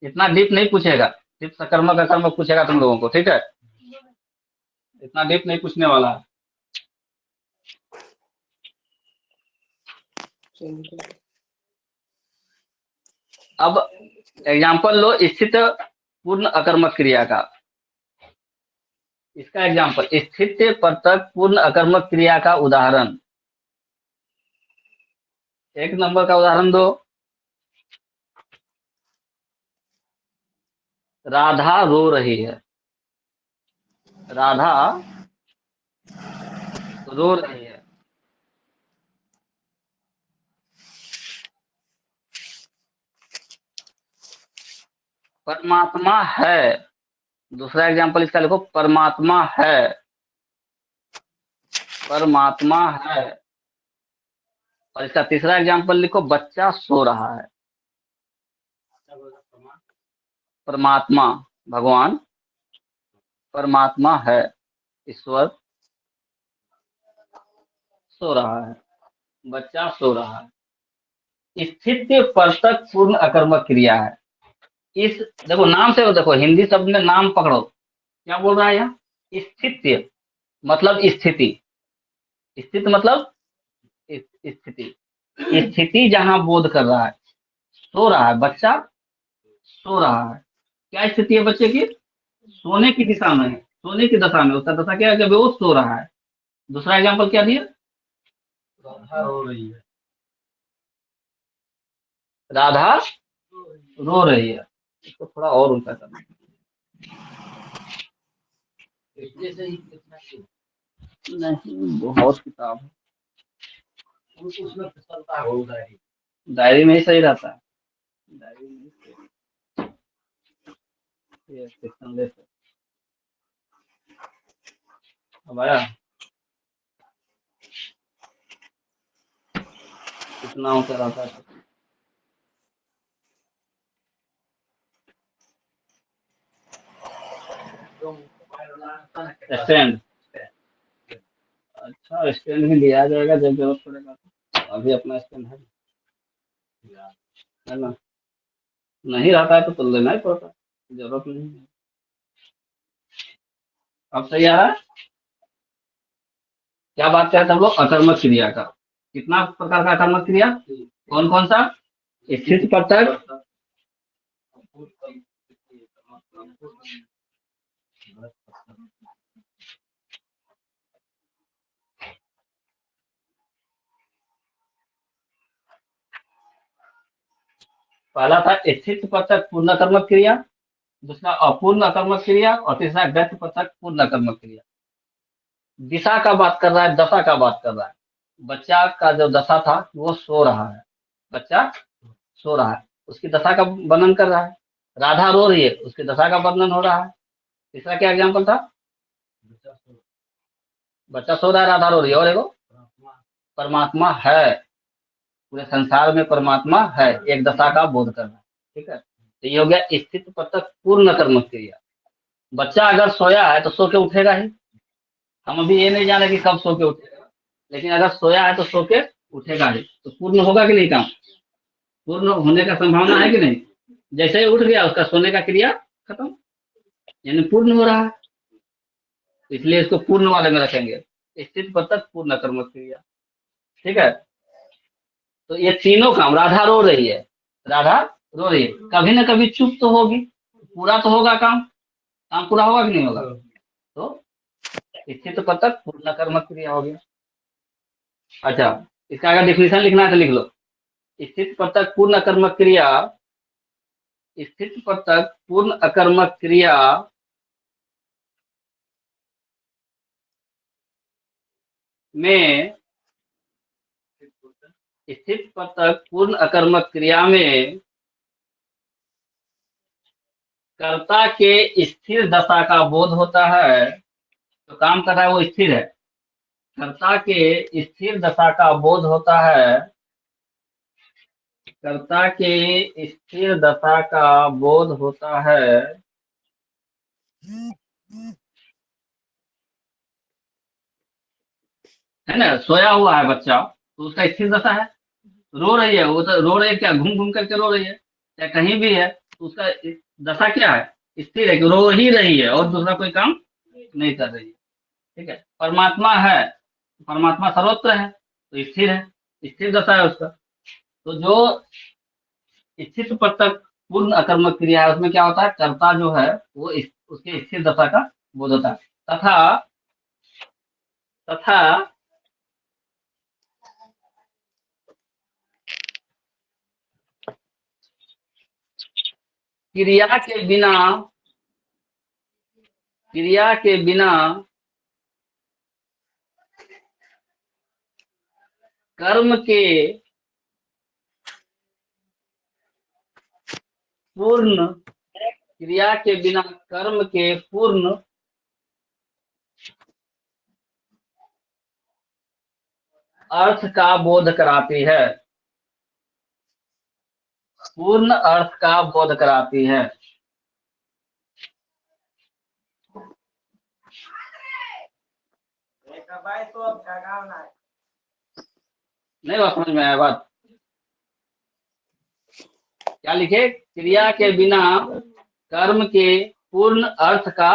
इतना डीप नहीं पूछेगा, सिर्फ सकर्मक अकर्मक पूछेगा तुम लोगों को, ठीक है। इतना डीप नहीं पूछने वाला है। अब एग्जाम्पल लो स्थित पूर्ण अकर्मक क्रिया का। इसका एग्जाम्पल स्थित पृथक पूर्ण अकर्मक क्रिया का उदाहरण। एक नंबर का उदाहरण दो। राधा रो रही है। राधा रो रही है। परमात्मा है। दूसरा एग्जाम्पल इसका लिखो, परमात्मा है। परमात्मा है। और इसका तीसरा एग्जाम्पल लिखो, बच्चा सो रहा है। परमात्मा भगवान, परमात्मा है, ईश्वर सो रहा है, बच्चा सो रहा है। स्थित पृथक पूर्ण अकर्मक क्रिया है। इस देखो नाम से देखो, हिंदी शब्द में नाम पकड़ो, क्या बोल रहा है यहाँ? स्थित मतलब स्थिति। स्थित मतलब स्थिति। स्थिति जहां बोध कर रहा है, सो रहा है, बच्चा सो रहा है। क्या स्थिति है बच्चे की? सोने की दिशा में है, सोने की दशा में। उसका दशा क्या है? जब वो सो रहा है। दूसरा एग्जाम्पल क्या दिया? राधा रो रही है। राधा रो रही है। इसको थोड़ा और उल्टा करना। नहीं, बहुत किताब है, डायरी में ही सही रहता है। डायरी में ही सही। ये सेक्शन ले सकते। अब आया कितना ऊंचा रहता है? स्टैंड। अच्छा, स्टैंड भी लिया जाएगा जब जरूरत पड़ेगा तो। अभी अपना स्टैंड है ना? नहीं रहता है तो लेना ही पड़ता है, जरूरत नहीं है। अब सही आ रहा है? क्या बात करते हैं हम लोग? अकर्मक क्रिया का। कितना प्रकार का अकर्मक क्रिया? कौन कौन सा? स्थित पृथक, पहला था स्थित पृथक पूर्ण अकर्मक क्रिया, दूसरा अपूर्ण अकर्मक क्रिया, और तीसरा गति पृथक पूर्ण अकर्मक क्रिया। दिशा का बात कर रहा है, दशा का बात कर रहा है। बच्चा का जो दशा था वो सो रहा है, बच्चा सो रहा है, उसकी दशा का वर्णन कर रहा है। राधा रो रही है, उसकी दशा का वर्णन हो रहा है। तीसरा क्या एग्जाम्पल था? बच्चा सो रहा है, राधा रो रही है, और एगो परमात्मा है। पूरे संसार में परमात्मा है, एक दशा का बोध कर रहा है। ठीक है, तो ये हो गया स्थित पृथक पूर्ण कर्मक क्रिया। बच्चा अगर सोया है तो सो के उठेगा ही। हम अभी ये नहीं जाने कि कब सो के उठेगा, लेकिन अगर सोया है तो सो के उठेगा ही। तो पूर्ण होगा कि नहीं काम? पूर्ण होने का संभावना है कि नहीं? जैसे ही उठ गया उसका सोने का क्रिया खत्म, यानी पूर्ण हो रहा है। इसलिए इसको पूर्ण वाले में रखेंगे, स्थित पृथक पूर्ण कर्मक क्रिया। ठीक है, तो ये तीनों काम, राधा रो रही है, राधा रो रही है, कभी ना कभी चुप तो होगी, पूरा तो होगा काम, काम पूरा होगा कि नहीं होगा? तो स्थित पृथक पूर्ण कर्मक क्रिया हो गया। अच्छा, इसका अगर डिफिनेशन लिखना है तो लिख लो। स्थित पृथक पूर्ण अकर्मक क्रिया, स्थित पृथक पूर्ण अकर्मक क्रिया में, स्थित पृथक पूर्ण अकर्मक क्रिया में कर्ता के स्थिर दशा का बोध होता है। तो काम कर रहा है वो स्थिर है, कर्ता के स्थिर दशा का बोध होता है, कर्ता के स्थिर दशा का बोध होता है, है ना। सोया हुआ है बच्चा तो उसका स्थिर दशा है, रो रही है, वो तो रो रही है, क्या घूम घूम करके रो रही है, या कहीं भी है तो उसका दशा क्या है, स्थिर है कि रो ही रही है और दूसरा कोई काम नहीं कर रही है। ठीक है, परमात्मा है, परमात्मा सर्वत्र है तो स्थिर है, स्थिर दशा है उसका। तो जो स्थित पद तक पूर्ण अकर्मक क्रिया है उसमें क्या होता है, कर्ता जो है वो उसके स्थिर दशा का बोध होता है। तथा तथा क्रिया के बिना, क्रिया के बिना कर्म के पूर्ण, क्रिया के बिना कर्म के पूर्ण अर्थ का बोध कराती है, पूर्ण अर्थ का बोध कराती है। नहीं बात समझ में आया बात, क्या लिखे, क्रिया के बिना कर्म के पूर्ण अर्थ का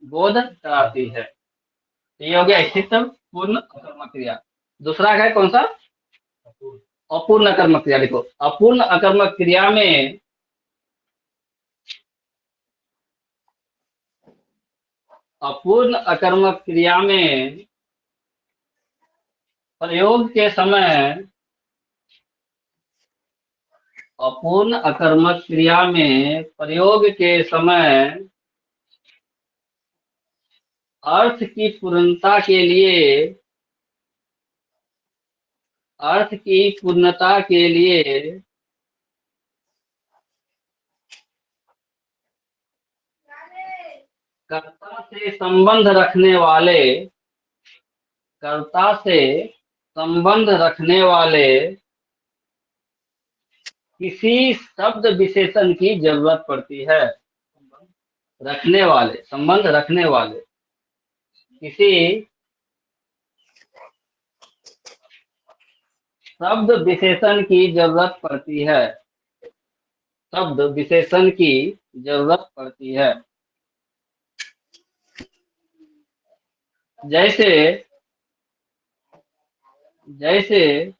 बोध कराती है। ये हो गया स्थित पूर्ण अकर्मक क्रिया। दूसरा है कौन सा, अपूर्ण अकर्मक क्रिया। लिखो, अपूर्ण अकर्मक क्रिया में अपूर्ण अकर्मक क्रिया में प्रयोग के समय, अपूर्ण अकर्मक क्रिया में प्रयोग के समय अर्थ की पूर्णता के लिए, अर्थ की पूर्णता के लिए कर्ता से संबंध रखने वाले, कर्ता से संबंध रखने वाले किसी शब्द विशेषण की जरूरत पड़ती है। रखने वाले, संबंध रखने वाले किसी शब्द विशेषण की जरूरत पड़ती है, शब्द विशेषण की जरूरत पड़ती है। जैसे जैसे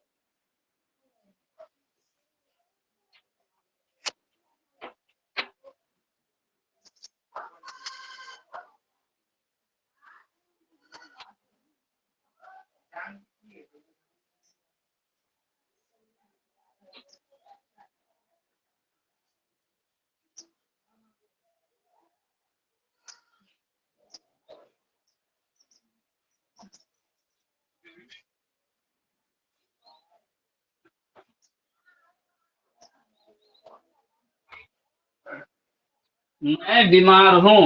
मैं बीमार हूं,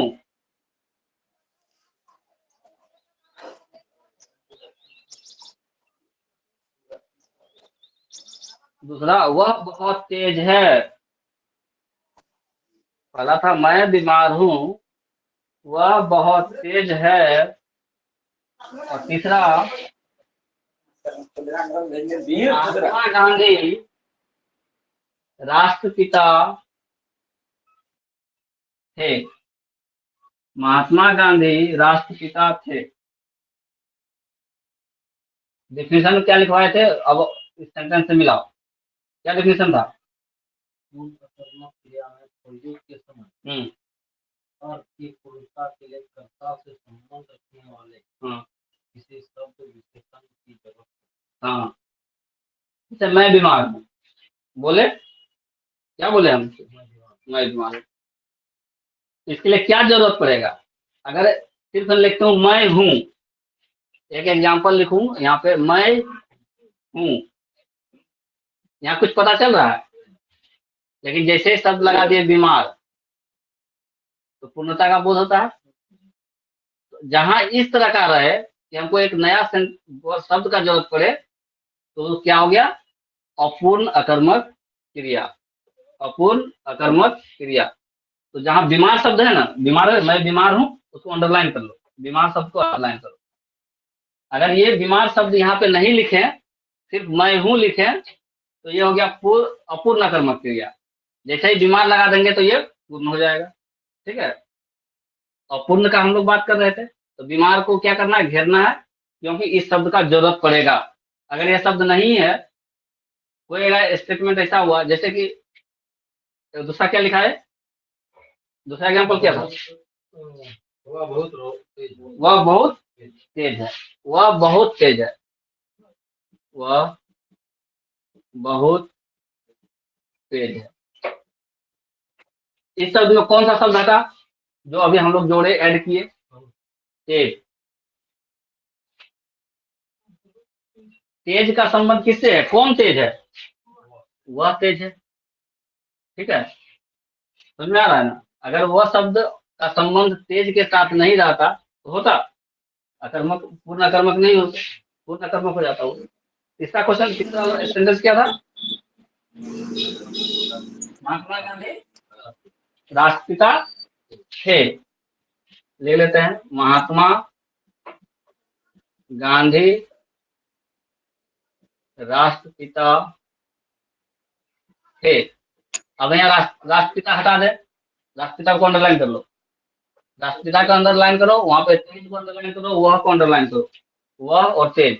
दूसरा वह बहुत तेज है। पहला था मैं बीमार हूं, वह बहुत तेज है, और तीसरा महात्मा गांधी राष्ट्रपिता थे, महात्मा गांधी राष्ट्रपिता थे। डेफिनेशन में क्या लिखवाए थे, अब इस सेंटेंस से मिलाओ, क्या डेफिनेशन था। क्रिया में प्रयोग के समय अर्थ की पूर्णता के लिए कर्ता से संबंध रखने वाले किसी शब्द विशेषण की जरूरत। हाँ, जैसे मैं बीमार हूँ, बोले क्या बोले हम, मैं बीमार हूँ, इसके लिए क्या जरूरत पड़ेगा। अगर सिर्फ लिखता हूँ मैं हूँ, एक एग्जांपल लिखूं यहाँ पे, मैं हूँ, यहाँ कुछ पता चल रहा है, लेकिन जैसे शब्द लगा दिए बीमार तो पूर्णता का बोध होता है। तो जहां इस तरह का रहे कि हमको एक नया शब्द का जरूरत पड़े, तो क्या हो गया, अपूर्ण अकर्मक क्रिया। अपूर्ण अकर्मक क्रिया। तो जहां बीमार शब्द है ना, बीमार है, मैं बीमार हूं, उसको अंडरलाइन कर लो, बीमार शब्द को अंडरलाइन करो। अगर ये बीमार शब्द यहाँ पे नहीं लिखे, सिर्फ मैं हूं लिखे, तो ये हो गया अपूर्ण अकर्मक क्रिया। जैसे ही बीमार लगा देंगे तो ये पूर्ण हो जाएगा। ठीक है, अपूर्ण का हम लोग बात कर रहे थे, तो बीमार को क्या करना है, घेरना है, क्योंकि इस शब्द का जरूरत पड़ेगा। अगर यह शब्द नहीं है, कोई अगर स्टेटमेंट ऐसा हुआ, जैसे कि दूसरा क्या लिखा है, दूसरा एग्जाम्पल क्या था, वह बहुत तेज है, वह बहुत तेज है, वह बहुत तेज है। इस शब्द में कौन सा शब्द था जो अभी हम लोग जोड़े, ऐड किए, तेज। तेज का संबंध किससे है, कौन तेज है, वह तेज है। ठीक है, समझ में आ रहा है ना। अगर वह शब्द का संबंध तेज के साथ नहीं रहता तो होता अकर्मक, पूर्ण अकर्मक नहीं होते, पूर्ण अकर्मक हो जाता वो। तीसरा क्वेश्चन, तीसरा सेंटेंस क्या था, महात्मा गांधी राष्ट्रपिता थे। ले लेते हैं, महात्मा गांधी राष्ट्रपिता थे। अब यहाँ राष्ट्रपिता हटा दे, राष्ट्रपिता को अंडरलाइन कर लो, राष्ट्रपिता का अंडरलाइन करो, वहां पे तेज को अंडरलाइन करो, वह को अंडरलाइन करो, वह और तेज।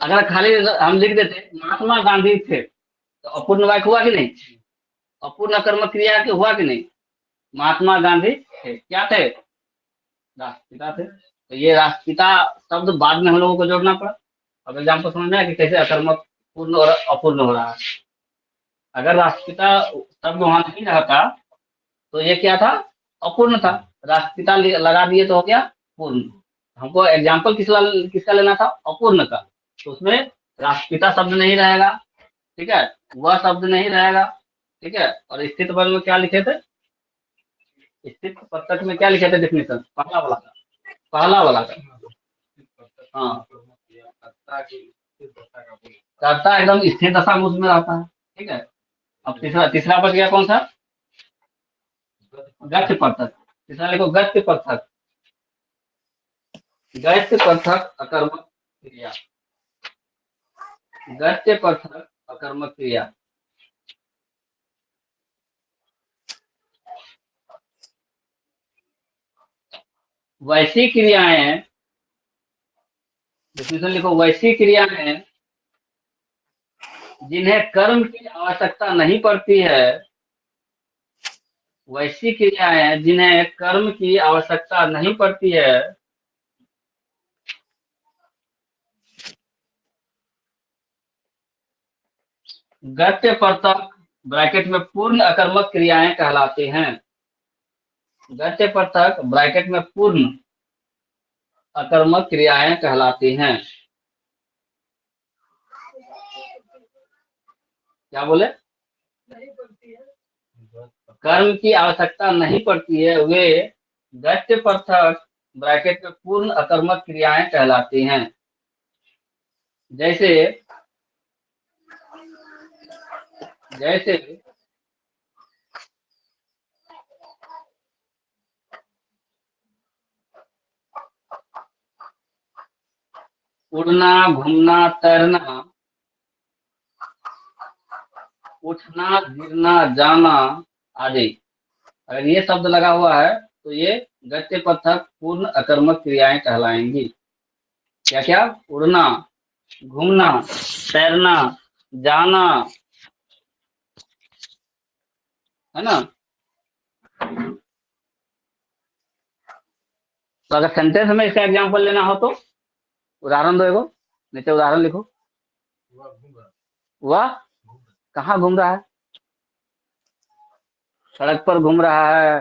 अगर खाली हम लिख देते महात्मा गांधी थे, तो अपूर्ण वाक्य हुआ कि नहीं, अपूर्ण अकर्मक क्रिया हुआ कि नहीं, महात्मा गांधी थे, क्या थे, राष्ट्रपिता थे। तो ये राष्ट्रपिता शब्द बाद में हम लोगों को जोड़ना पड़ा। अब एग्जाम्पल समझना है कि कैसे अकर्मक पूर्ण और अपूर्ण हो रहा है। अगर राष्ट्रपिता शब्द वहां नहीं रहता तो ये क्या था, अपूर्ण था, राष्ट्रपिता लगा दिए तो हो गया पूर्ण। हमको एग्जाम्पल किसका लेना था, अपूर्ण का, तो उसमें राष्ट्रपिता शब्द नहीं रहेगा। ठीक है, वह शब्द नहीं रहेगा। ठीक है, और स्थित वर्ग में क्या लिखे थे, स्थित प्रत्यक्ष में क्या लिखे थे डेफिनेशन, पहला वाला का। हाँ, कर्ता एकदम स्थिर दशा में उसमें रहता है। ठीक है, अब तीसरा बच गया कौन सा, गत्य पृथक। तीसरा लिखो गत्य पृथक, गत्य पृथक अकर्मक क्रिया, गत्य पृथक अकर्मक क्रिया। वैसी क्रियाएं, डिफिनेशन लिखो, वैसी क्रियाएं जिन्हें कर्म की आवश्यकता नहीं पड़ती है, वैसी क्रियाएं जिन्हें कर्म की आवश्यकता नहीं पड़ती है, गत्य पृथक ब्रैकेट में पूर्ण अकर्मक क्रियाएं कहलाते हैं। गत्य पृथक ब्रैकेट में पूर्ण अकर्मक क्रियाएं कहलाती हैं। क्या बोले, कर्म की आवश्यकता नहीं पड़ती है, वे गत्य पृथक ब्रैकेट में पूर्ण अकर्मक क्रियाएं कहलाती हैं। जैसे जैसे उड़ना, घूमना, तैरना, उठना, गिरना, जाना आदि। अगर ये शब्द लगा हुआ है तो ये गत्य पृथक पूर्ण अकर्मक क्रियाएं कहलाएंगी। क्या क्या, उड़ना, घूमना, तैरना, जाना, है ना। तो अगर सेंटेंस में इसका एग्जांपल लेना हो तो उदाहरण दो, एगो नीचे उदाहरण लिखो। वह कहाँ घूम रहा है, सड़क पर घूम रहा है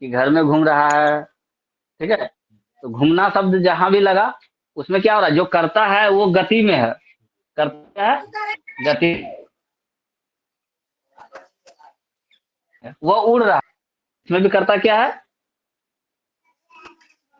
कि घर में घूम रहा है। ठीक है, तो घूमना शब्द जहां भी लगा उसमें क्या हो रहा है, जो करता है वो गति में है, करता है गति, वो उड़ रहा है, इसमें भी करता क्या है,